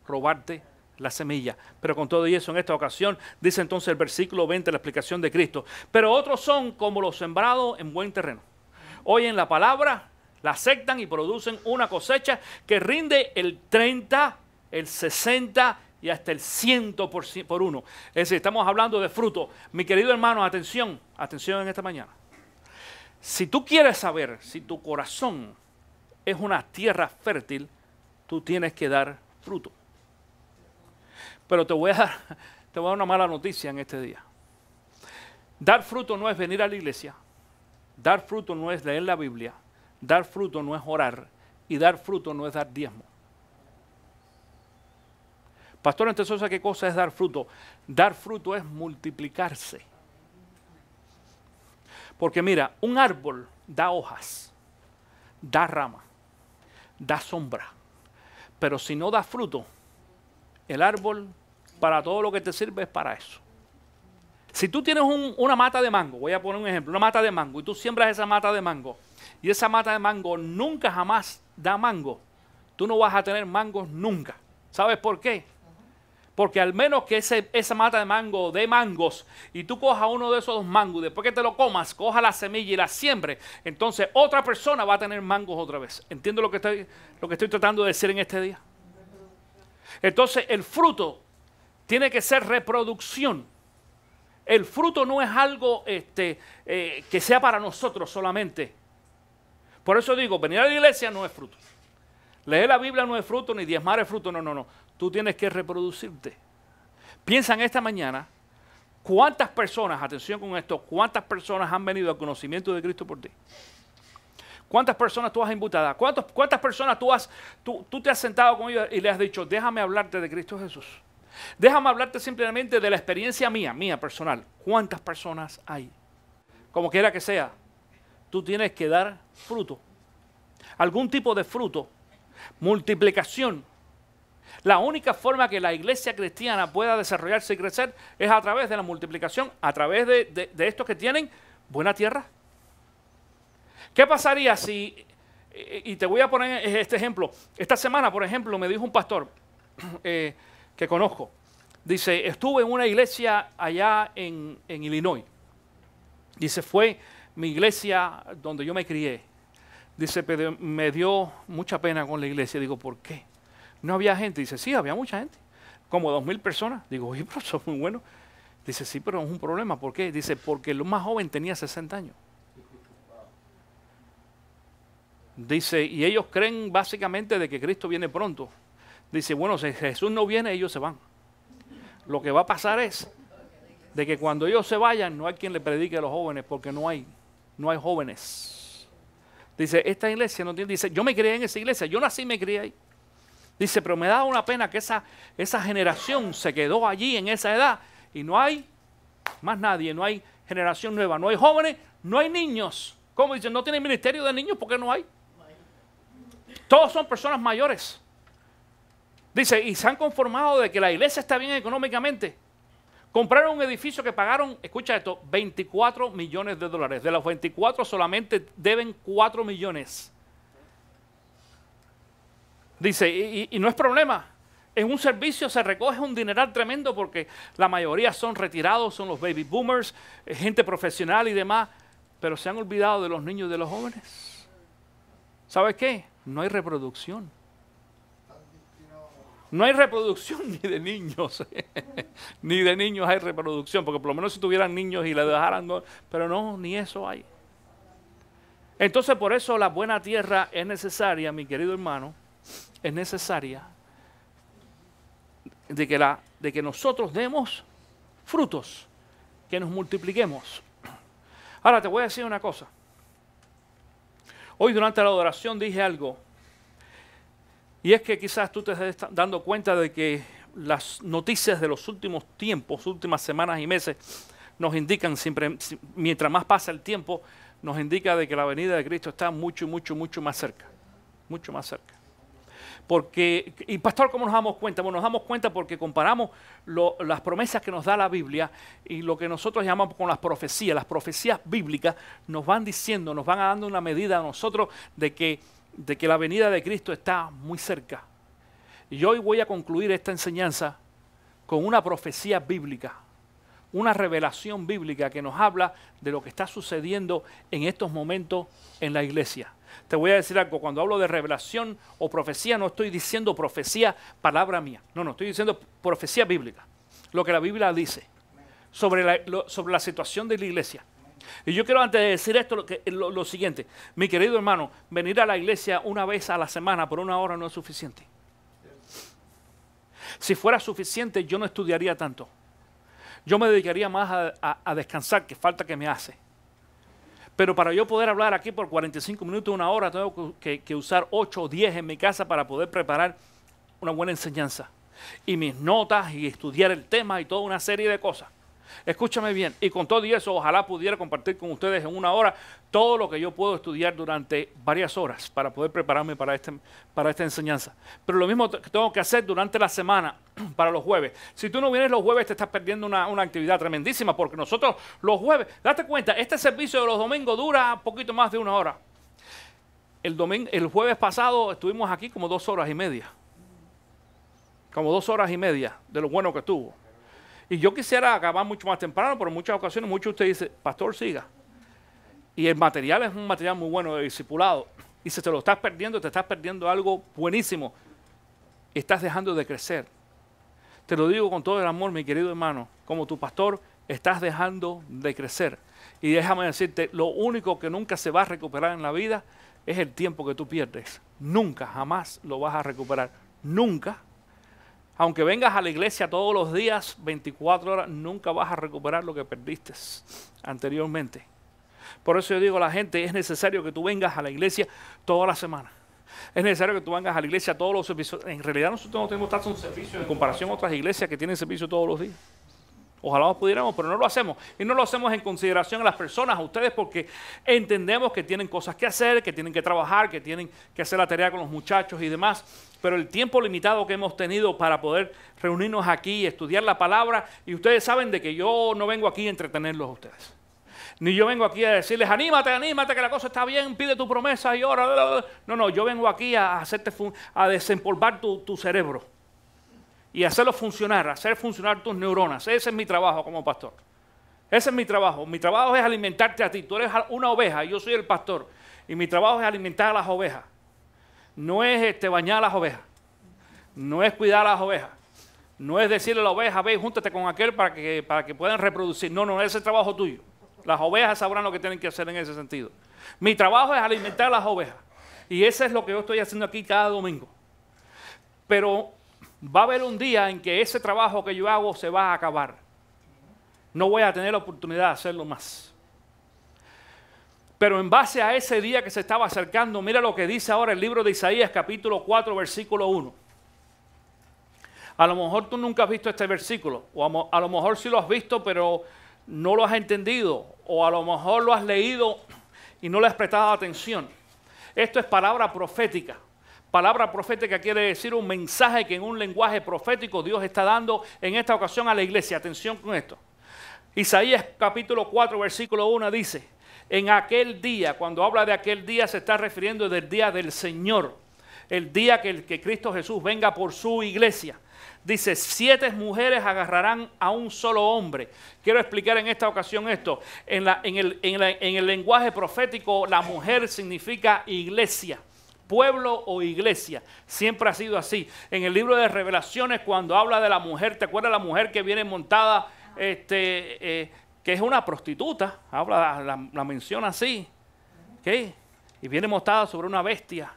robarte la semilla. Pero con todo y eso, en esta ocasión, dice entonces el versículo 20, la explicación de Cristo. Pero otros son como los sembrados en buen terreno. Oyen la palabra, la aceptan y producen una cosecha que rinde el 30, el 60 y hasta el 100% por uno. Es decir, estamos hablando de fruto. Mi querido hermano, atención en esta mañana. Si tú quieres saber si tu corazón es una tierra fértil, tú tienes que dar fruto. Pero te voy a dar una mala noticia en este día. Dar fruto no es venir a la iglesia. Dar fruto no es leer la Biblia. Dar fruto no es orar. Y dar fruto no es dar diezmo. Pastor, entonces, ¿qué cosa es dar fruto? Dar fruto es multiplicarse. Porque mira, un árbol da hojas, da rama, da sombra. Pero si no da fruto, el árbol para todo lo que te sirve es para eso. Si tú tienes una mata de mango, voy a poner un ejemplo, una mata de mango, y tú siembras esa mata de mango, y esa mata de mango nunca jamás da mango, tú no vas a tener mangos nunca. ¿Sabes por qué? Porque al menos que esa mata de mango dé mangos y tú cojas uno de esos dos mangos, después que te lo comas, coja la semilla y la siembre, entonces otra persona va a tener mangos otra vez. ¿Entiendes lo que estoy tratando de decir en este día? Entonces el fruto tiene que ser reproducción. El fruto no es algo que sea para nosotros solamente. Por eso digo, venir a la iglesia no es fruto. Leer la Biblia no es fruto, ni diezmar es fruto, no. Tú tienes que reproducirte. Piensa en esta mañana, ¿cuántas personas, atención con esto, cuántas personas han venido al conocimiento de Cristo por ti? ¿Cuántas personas tú has invitado? ¿Cuántas personas tú te has sentado con ellos y le has dicho, déjame hablarte de Cristo Jesús? Déjame hablarte simplemente de la experiencia mía personal. ¿Cuántas personas hay? Como quiera que sea, tú tienes que dar fruto. Algún tipo de fruto. Multiplicación. La única forma que la iglesia cristiana pueda desarrollarse y crecer es a través de la multiplicación, a través de estos que tienen buena tierra. ¿Qué pasaría si, y te voy a poner este ejemplo, esta semana, por ejemplo, me dijo un pastor que conozco, dice, estuve en una iglesia allá en Illinois, dice, fue mi iglesia donde yo me crié, dice, pero me dio mucha pena con la iglesia, digo, ¿por qué? No había gente. Dice, sí, había mucha gente. Como 2,000 personas. Digo, oye, pero eso es muy bueno. Dice, sí, pero es un problema. ¿Por qué? Dice, porque el más joven tenía 60 años. Dice, y ellos creen básicamente de que Cristo viene pronto. Dice, bueno, si Jesús no viene, ellos se van. Lo que va a pasar es de que cuando ellos se vayan, no hay quien le predique a los jóvenes, porque no hay jóvenes. Dice, esta iglesia no tiene, dice, yo me crié en esa iglesia, yo nací y me crié ahí. Dice, pero me da una pena que esa generación se quedó allí en esa edad y no hay más nadie, no hay generación nueva, no hay jóvenes, no hay niños. ¿Cómo dicen? No tienen ministerio de niños porque no hay. Todos son personas mayores. Dice, y se han conformado de que la iglesia está bien económicamente. Compraron un edificio que pagaron, escucha esto, $24 millones. De los 24 solamente deben 4 millones. Dice, y no es problema. En un servicio se recoge un dineral tremendo porque la mayoría son retirados, son los baby boomers, gente profesional y demás, pero se han olvidado de los niños y de los jóvenes. ¿Sabes qué? No hay reproducción. No hay reproducción ni de niños. Ni de niños hay reproducción, porque por lo menos si tuvieran niños y le dejaran, pero no, ni eso hay. Entonces por eso la buena tierra es necesaria, mi querido hermano. Es necesaria de que nosotros demos frutos, que nos multipliquemos. Ahora te voy a decir una cosa. Hoy durante la adoración dije algo, y es que quizás tú te estés dando cuenta de que las noticias de los últimos tiempos, últimas semanas y meses, nos indican siempre, mientras más pasa el tiempo, nos indica de que la venida de Cristo está mucho más cerca, mucho más cerca. Porque, y pastor, ¿cómo nos damos cuenta? Bueno, nos damos cuenta porque comparamos las promesas que nos da la Biblia y lo que nosotros llamamos con las profecías. Las profecías bíblicas nos van diciendo, nos van dando una medida a nosotros de que la venida de Cristo está muy cerca. Y hoy voy a concluir esta enseñanza con una profecía bíblica, una revelación bíblica que nos habla de lo que está sucediendo en estos momentos en la iglesia. Te voy a decir algo, cuando hablo de revelación o profecía, no estoy diciendo profecía, palabra mía. No, estoy diciendo profecía bíblica. Lo que la Biblia dice sobre la situación de la iglesia. Y yo quiero antes de decir esto lo siguiente. Mi querido hermano, venir a la iglesia una vez a la semana por 1 hora no es suficiente. Si fuera suficiente, yo no estudiaría tanto. Yo me dedicaría más a descansar, que falta que me hace. Pero para yo poder hablar aquí por 45 minutos, 1 hora, tengo que usar 8 o 10 en mi casa para poder preparar una buena enseñanza. Y mis notas y estudiar el tema y toda una serie de cosas. Escúchame bien, y con todo eso ojalá pudiera compartir con ustedes en 1 hora todo lo que yo puedo estudiar durante varias horas para poder prepararme para esta enseñanza. Pero lo mismo tengo que hacer durante la semana para los jueves. Si tú no vienes los jueves te estás perdiendo una actividad tremendísima, porque nosotros los jueves, date cuenta, este servicio de los domingos dura un poquito más de 1 hora. El jueves pasado estuvimos aquí como 2 horas y media. Como 2 horas y media de lo bueno que estuvo. Y yo quisiera acabar mucho más temprano, pero en muchas ocasiones muchos de ustedes dicen, pastor, siga. Y el material es un material muy bueno de discipulado. Y si te lo estás perdiendo, te estás perdiendo algo buenísimo. Estás dejando de crecer. Te lo digo con todo el amor, mi querido hermano. Como tu pastor, estás dejando de crecer. Y déjame decirte, lo único que nunca se va a recuperar en la vida es el tiempo que tú pierdes. Nunca, jamás lo vas a recuperar. Nunca. Aunque vengas a la iglesia todos los días, 24 horas, nunca vas a recuperar lo que perdiste anteriormente. Por eso yo digo a la gente, es necesario que tú vengas a la iglesia toda la semana. Es necesario que tú vengas a la iglesia todos los servicios. En realidad nosotros no tenemos tanto un servicio en comparación a otras iglesias que tienen servicio todos los días. Ojalá pudiéramos, pero no lo hacemos. Y no lo hacemos en consideración a las personas, a ustedes, porque entendemos que tienen cosas que hacer, que tienen que trabajar, que tienen que hacer la tarea con los muchachos y demás. Pero el tiempo limitado que hemos tenido para poder reunirnos aquí y estudiar la palabra, y ustedes saben de que yo no vengo aquí a entretenerlos a ustedes. Ni yo vengo aquí a decirles, anímate, que la cosa está bien, pide tu promesa y ora. No, yo vengo aquí a desempolvar tu cerebro. Y hacerlo funcionar, hacer funcionar tus neuronas. Ese es mi trabajo como pastor. Ese es mi trabajo. Mi trabajo es alimentarte a ti. Tú eres una oveja y yo soy el pastor. Y mi trabajo es alimentar a las ovejas. No es bañar a las ovejas. No es cuidar a las ovejas. No es decirle a la oveja, ve, júntate con aquel para que puedan reproducir. No, ese es el trabajo tuyo. Las ovejas sabrán lo que tienen que hacer en ese sentido. Mi trabajo es alimentar a las ovejas. Y eso es lo que yo estoy haciendo aquí cada domingo. Pero va a haber un día en que ese trabajo que yo hago se va a acabar. No voy a tener la oportunidad de hacerlo más. Pero en base a ese día que se estaba acercando, mira lo que dice ahora el libro de Isaías, capítulo 4, versículo 1. A lo mejor tú nunca has visto este versículo, o a lo mejor sí lo has visto, pero no lo has entendido, o a lo mejor lo has leído y no le has prestado atención. Esto es palabra profética. Palabra profética quiere decir un mensaje que en un lenguaje profético Dios está dando en esta ocasión a la iglesia. Atención con esto. Isaías capítulo 4, versículo 1 dice, en aquel día, cuando habla de aquel día se está refiriendo del día del Señor, el día que Cristo Jesús venga por su iglesia. Dice, 7 mujeres agarrarán a un solo hombre. Quiero explicar en esta ocasión esto. En el lenguaje profético, la mujer significa iglesia. Pueblo o iglesia, siempre ha sido así. En el libro de Revelaciones, cuando habla de la mujer, ¿te acuerdas de la mujer que viene montada, que es una prostituta? La menciona así, ¿okay? Y viene montada sobre una bestia.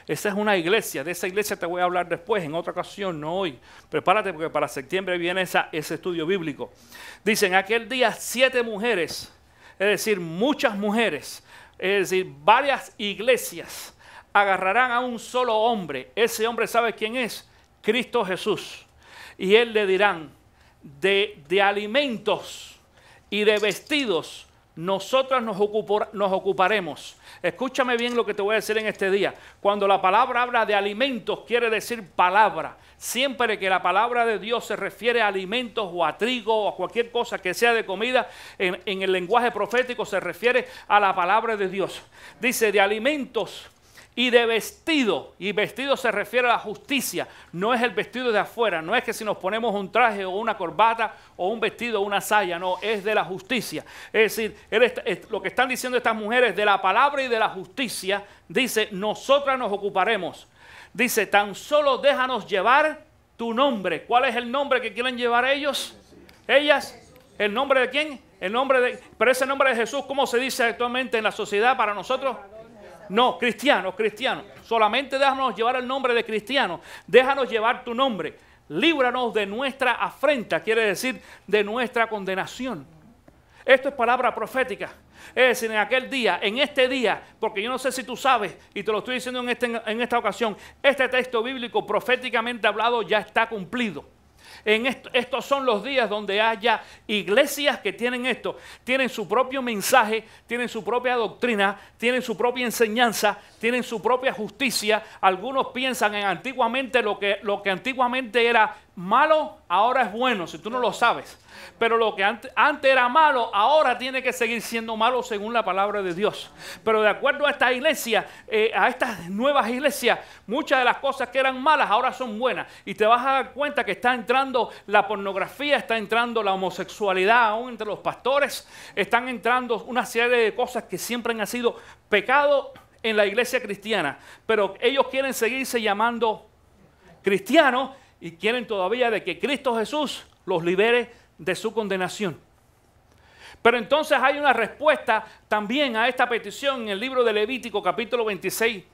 Esa es una iglesia. De esa iglesia te voy a hablar después, en otra ocasión, no hoy. Prepárate porque para septiembre viene ese estudio bíblico. Dicen, aquel día 7 mujeres, es decir, muchas mujeres, es decir, varias iglesias, agarrarán a un solo hombre. Ese hombre, ¿sabe quién es? Cristo Jesús. Y él le dirán, de alimentos y de vestidos, nosotras nos ocuparemos. Escúchame bien lo que te voy a decir en este día. Cuando la palabra habla de alimentos, quiere decir palabra. Siempre que la palabra de Dios se refiere a alimentos o a trigo o a cualquier cosa que sea de comida, en el lenguaje profético se refiere a la palabra de Dios. Dice, de alimentos y de vestido, y vestido se refiere a la justicia, no es el vestido de afuera, no es que si nos ponemos un traje o una corbata o un vestido o una saya, no, es de la justicia. Es decir, lo que están diciendo estas mujeres de la palabra y de la justicia, dice, nosotras nos ocuparemos. Dice, tan solo déjanos llevar tu nombre. ¿Cuál es el nombre que quieren llevar ellos? Ellas, ¿El nombre de quién? Pero ese nombre de Jesús, ¿cómo se dice actualmente en la sociedad para nosotros? No, cristiano. Solamente déjanos llevar el nombre de cristiano. Déjanos llevar tu nombre. Líbranos de nuestra afrenta, quiere decir de nuestra condenación. Esto es palabra profética. Es decir, en aquel día, en este día, porque yo no sé si tú sabes, y te lo estoy diciendo en esta ocasión, este texto bíblico proféticamente hablado ya está cumplido. Estos son los días donde haya iglesias que tienen esto, tienen su propio mensaje, tienen su propia doctrina, tienen su propia enseñanza, tienen su propia justicia. Algunos piensan en antiguamente lo que antiguamente era malo, ahora es bueno, si tú no lo sabes. Pero lo que antes era malo, ahora tiene que seguir siendo malo según la palabra de Dios. Pero de acuerdo a esta iglesia, a estas nuevas iglesias, muchas de las cosas que eran malas ahora son buenas. Y te vas a dar cuenta que está entrando la pornografía, está entrando la homosexualidad aún entre los pastores. Están entrando una serie de cosas que siempre han sido pecado en la iglesia cristiana. Pero ellos quieren seguirse llamando cristianos y quieren todavía de que Cristo Jesús los libere de su condenación. Pero entonces hay una respuesta también a esta petición en el libro de Levítico capítulo 26,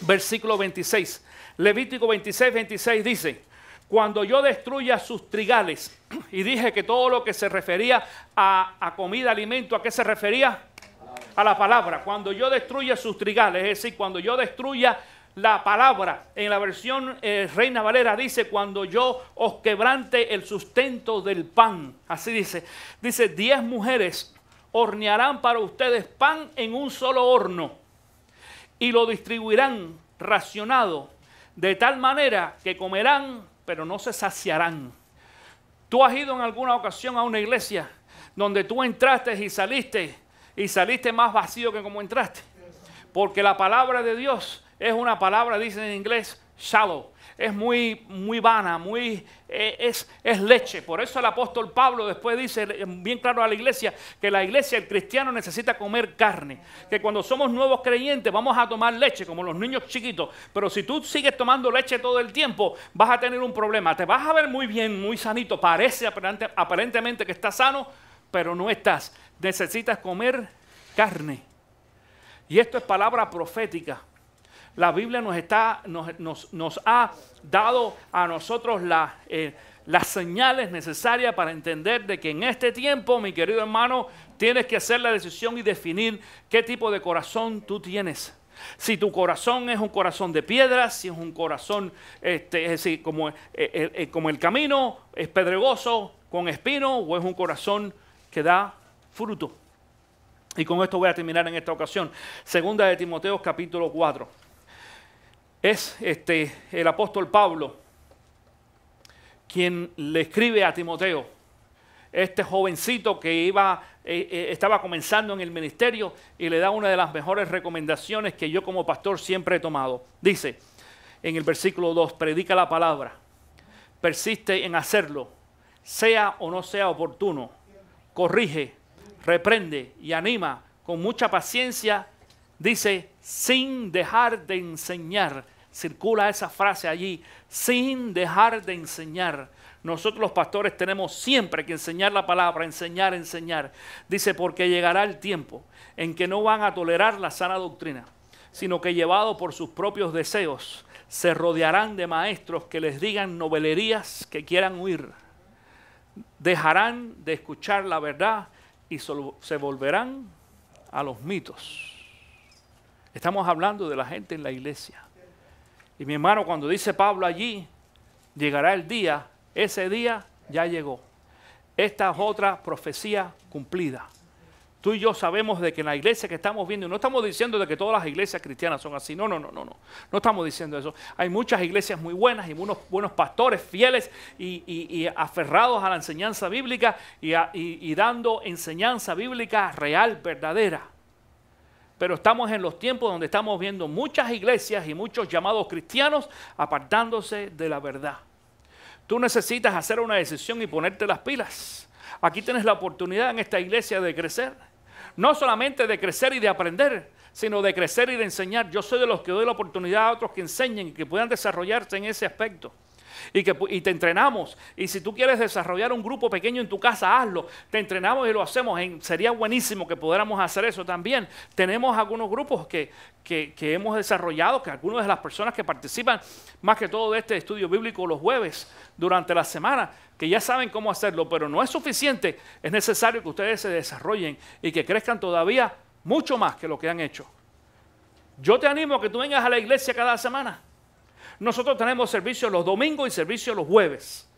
versículo 26. Levítico 26, 26 dice: cuando yo destruya sus trigales, y dije que todo lo que se refería a comida, alimento, ¿a qué se refería? A la palabra. Cuando yo destruya sus trigales, es decir, cuando yo destruya la palabra. En la versión Reina Valera dice: cuando yo os quebrante el sustento del pan. Así dice. Dice: 10 mujeres hornearán para ustedes pan en un solo horno y lo distribuirán racionado, de tal manera que comerán, pero no se saciarán. ¿Tú has ido en alguna ocasión a una iglesia donde tú entraste y saliste más vacío que como entraste? Porque la palabra de Dios es una palabra, dicen en inglés, shallow. Es muy vana, es leche. Por eso el apóstol Pablo después dice bien claro a la iglesia que la iglesia, el cristiano, necesita comer carne. Que cuando somos nuevos creyentes vamos a tomar leche como los niños chiquitos. Pero si tú sigues tomando leche todo el tiempo, vas a tener un problema. Te vas a ver muy bien, muy sanito. Parece aparentemente que estás sano, pero no estás. Necesitas comer carne. Y esto es palabra profética. La Biblia nos ha dado a nosotros las señales necesarias para entender de que en este tiempo, mi querido hermano, tienes que hacer la decisión y definir qué tipo de corazón tú tienes. Si tu corazón es un corazón de piedra, si es un corazón es decir, como el camino es pedregoso, con espino, o es un corazón que da fruto. Y con esto voy a terminar en esta ocasión. Segunda de Timoteo capítulo 4. Es el apóstol Pablo quien le escribe a Timoteo, este jovencito que estaba comenzando en el ministerio, y le da una de las mejores recomendaciones que yo como pastor siempre he tomado. Dice en el versículo 2, predica la palabra, persiste en hacerlo, sea o no sea oportuno, corrige, reprende y anima con mucha paciencia. Dice, sin dejar de enseñar. Circula esa frase allí, sin dejar de enseñar. Nosotros los pastores tenemos siempre que enseñar la palabra, enseñar. Dice, porque llegará el tiempo en que no van a tolerar la sana doctrina, sino que llevados por sus propios deseos, se rodearán de maestros que les digan novelerías que quieran huir. Dejarán de escuchar la verdad y se volverán a los mitos. Estamos hablando de la gente en la iglesia. Y mi hermano, cuando dice Pablo allí, llegará el día, ese día ya llegó. Esta es otra profecía cumplida. Tú y yo sabemos de que en la iglesia que estamos viendo, no estamos diciendo de que todas las iglesias cristianas son así, no estamos diciendo eso. Hay muchas iglesias muy buenas y unos buenos pastores fieles y aferrados a la enseñanza bíblica y dando enseñanza bíblica real, verdadera. Pero estamos en los tiempos donde estamos viendo muchas iglesias y muchos llamados cristianos apartándose de la verdad. Tú necesitas hacer una decisión y ponerte las pilas. Aquí tienes la oportunidad en esta iglesia de crecer. No solamente de crecer y de aprender, sino de crecer y de enseñar. Yo soy de los que doy la oportunidad a otros que enseñen y que puedan desarrollarse en ese aspecto. y te entrenamos. Y si tú quieres desarrollar un grupo pequeño en tu casa, hazlo. Te entrenamos y lo hacemos. Sería buenísimo que pudiéramos hacer eso también. Tenemos algunos grupos que hemos desarrollado, que algunas de las personas que participan más que todo de este estudio bíblico los jueves durante la semana, que ya saben cómo hacerlo, pero no es suficiente. Es necesario que ustedes se desarrollen y que crezcan todavía mucho más que lo que han hecho. Yo te animo a que tú vengas a la iglesia cada semana. Nosotros tenemos servicios los domingos y servicios los jueves.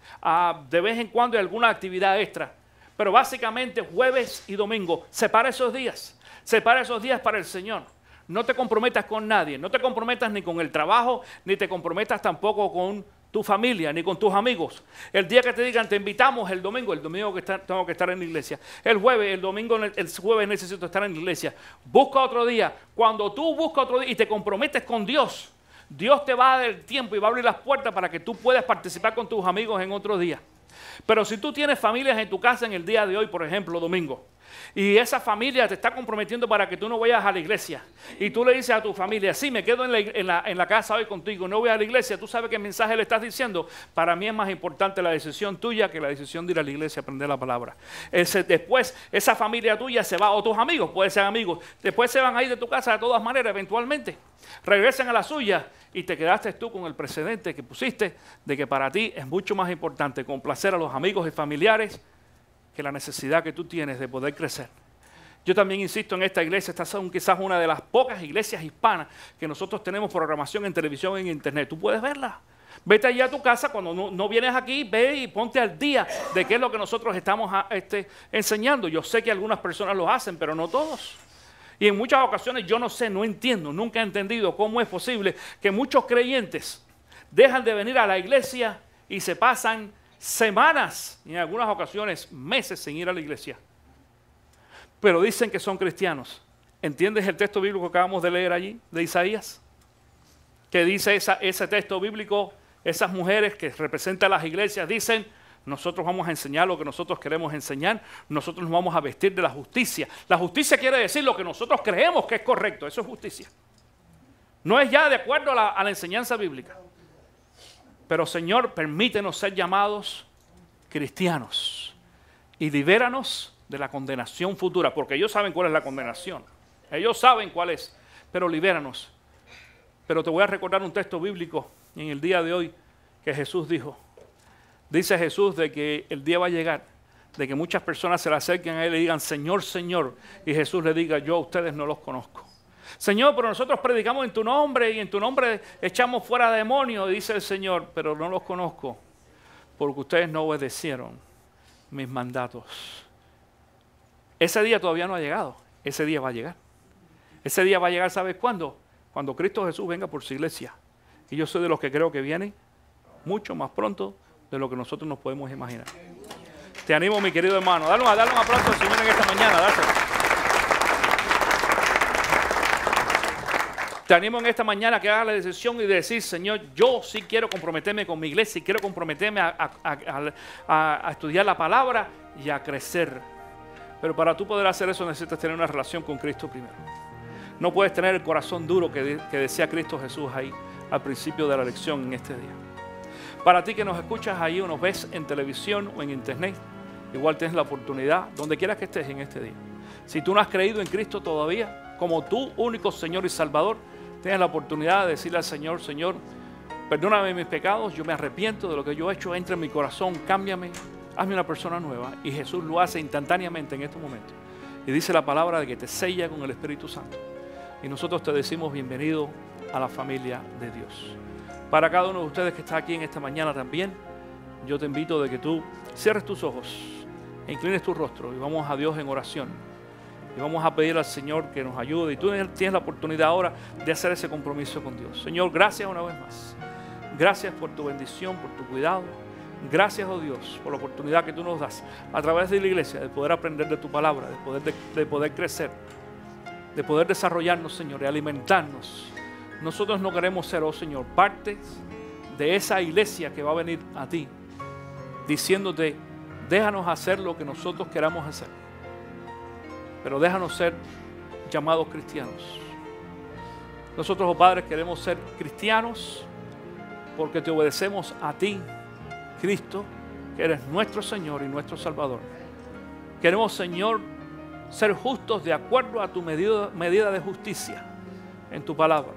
De vez en cuando hay alguna actividad extra. Pero básicamente jueves y domingo. Separa esos días. Separa esos días para el Señor. No te comprometas con nadie. No te comprometas ni con el trabajo, ni te comprometas tampoco con tu familia, ni con tus amigos. El día que te digan, te invitamos el domingo que tengo que estar en la iglesia. El jueves necesito estar en la iglesia. Busca otro día. Cuando tú buscas otro día y te comprometes con Dios, Dios te va a dar el tiempo y va a abrir las puertas para que tú puedas participar con tus amigos en otro día. Pero si tú tienes familias en tu casa en el día de hoy, por ejemplo, domingo, y esa familia te está comprometiendo para que tú no vayas a la iglesia, y tú le dices a tu familia, sí, me quedo en la casa hoy contigo, no voy a la iglesia, tú sabes qué mensaje le estás diciendo. Para mí es más importante la decisión tuya que la decisión de ir a la iglesia a aprender la palabra. Después, esa familia tuya se va, o tus amigos, pueden ser amigos, después se van a ir de tu casa de todas maneras, eventualmente. Regresan a la suya y te quedaste tú con el precedente que pusiste de que para ti es mucho más importante complacer a los amigos y familiares que la necesidad que tú tienes de poder crecer. Yo también insisto en esta iglesia, esta es quizás una de las pocas iglesias hispanas que nosotros tenemos programación en televisión y en internet. Tú puedes verla. Vete allá a tu casa, cuando no vienes aquí, ve y ponte al día de qué es lo que nosotros estamos enseñando. Yo sé que algunas personas lo hacen, pero no todos. Y en muchas ocasiones yo no entiendo, nunca he entendido cómo es posible que muchos creyentes dejan de venir a la iglesia y se pasan semanas, y en algunas ocasiones meses sin ir a la iglesia. Pero dicen que son cristianos. ¿Entiendes el texto bíblico que acabamos de leer allí, de Isaías? Que dice ese texto bíblico, esas mujeres que representan las iglesias dicen, nosotros vamos a enseñar lo que nosotros queremos enseñar, nosotros nos vamos a vestir de la justicia. La justicia quiere decir lo que nosotros creemos que es correcto, eso es justicia. No es ya de acuerdo a la enseñanza bíblica. Pero Señor, permítenos ser llamados cristianos y libéranos de la condenación futura, porque ellos saben cuál es la condenación, ellos saben cuál es, pero libéranos. Pero te voy a recordar un texto bíblico en el día de hoy que Jesús dijo. Dice Jesús de que el día va a llegar, de que muchas personas se le acerquen a Él y le digan, Señor, Señor, y Jesús le diga, yo a ustedes no los conozco. Señor, pero nosotros predicamos en tu nombre y en tu nombre echamos fuera demonios, dice el Señor, pero no los conozco porque ustedes no obedecieron mis mandatos. Ese día todavía no ha llegado, ese día va a llegar. Ese día va a llegar, ¿sabes cuándo? Cuando Cristo Jesús venga por su iglesia. Y yo soy de los que creo que viene mucho más pronto de lo que nosotros nos podemos imaginar. Te animo, mi querido hermano. Dale un aplauso al Señor en esta mañana. Dáselo. Te animo en esta mañana que hagas la decisión y de decir, Señor, yo sí quiero comprometerme con mi iglesia y quiero comprometerme a estudiar la palabra y a crecer. Pero para tú poder hacer eso necesitas tener una relación con Cristo primero. No puedes tener el corazón duro que decía Cristo Jesús ahí al principio de la lección en este día. Para ti que nos escuchas ahí o nos ves en televisión o en internet, igual tienes la oportunidad, donde quieras que estés en este día. Si tú no has creído en Cristo todavía, como tu único Señor y Salvador, tienes la oportunidad de decirle al Señor, Señor, perdóname mis pecados, yo me arrepiento de lo que yo he hecho, entra en mi corazón, cámbiame, hazme una persona nueva. Y Jesús lo hace instantáneamente en estos momentos. Y dice la palabra de que te sella con el Espíritu Santo. Y nosotros te decimos bienvenido a la familia de Dios. Para cada uno de ustedes que está aquí en esta mañana también, yo te invito de que tú cierres tus ojos e inclines tu rostro y vamos a Dios en oración. Y vamos a pedir al Señor que nos ayude. Y tú tienes la oportunidad ahora de hacer ese compromiso con Dios. Señor, gracias una vez más. Gracias por tu bendición, por tu cuidado. Gracias, oh Dios, por la oportunidad que tú nos das a través de la iglesia de poder aprender de tu palabra, de poder crecer, de poder desarrollarnos, Señor, y alimentarnos. Nosotros no queremos ser, oh Señor, partes de esa iglesia que va a venir a ti, diciéndote, déjanos hacer lo que nosotros queramos hacer. Pero déjanos ser llamados cristianos. Nosotros, oh Padre, queremos ser cristianos porque te obedecemos a ti, Cristo, que eres nuestro Señor y nuestro Salvador. Queremos, Señor, ser justos de acuerdo a tu medida de justicia en tu palabra.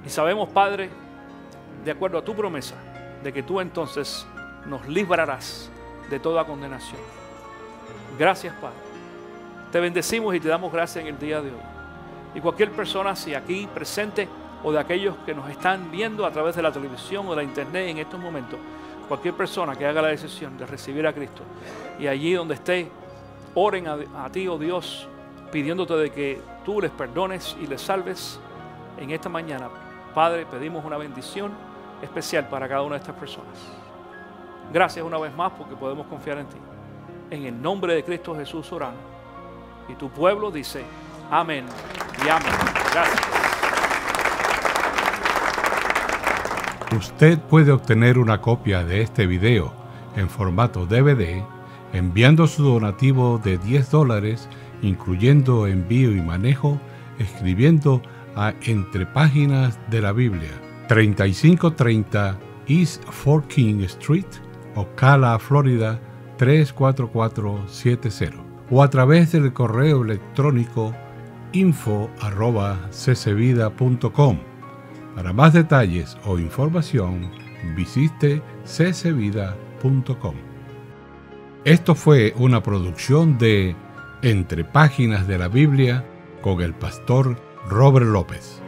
Y sabemos, Padre, de acuerdo a tu promesa, de que tú entonces nos librarás de toda condenación. Gracias, Padre. Te bendecimos y te damos gracias en el día de hoy. Y cualquier persona, si aquí presente o de aquellos que nos están viendo a través de la televisión o de la internet en estos momentos, cualquier persona que haga la decisión de recibir a Cristo y allí donde esté, oren a ti, oh Dios, pidiéndote de que tú les perdones y les salves en esta mañana. Padre, pedimos una bendición especial para cada una de estas personas. Gracias una vez más porque podemos confiar en ti. En el nombre de Cristo Jesús oramos. Y tu pueblo dice amén y amén. Gracias. Usted puede obtener una copia de este video en formato DVD enviando su donativo de $10, incluyendo envío y manejo, escribiendo a Entre Páginas de la Biblia, 3530 East Fort King Street, Ocala, Florida 34470, o a través del correo electrónico info@ccvida.com. Para más detalles o información, visite ccvida.com. Esto fue una producción de Entre Páginas de la Biblia con el pastor Robert López.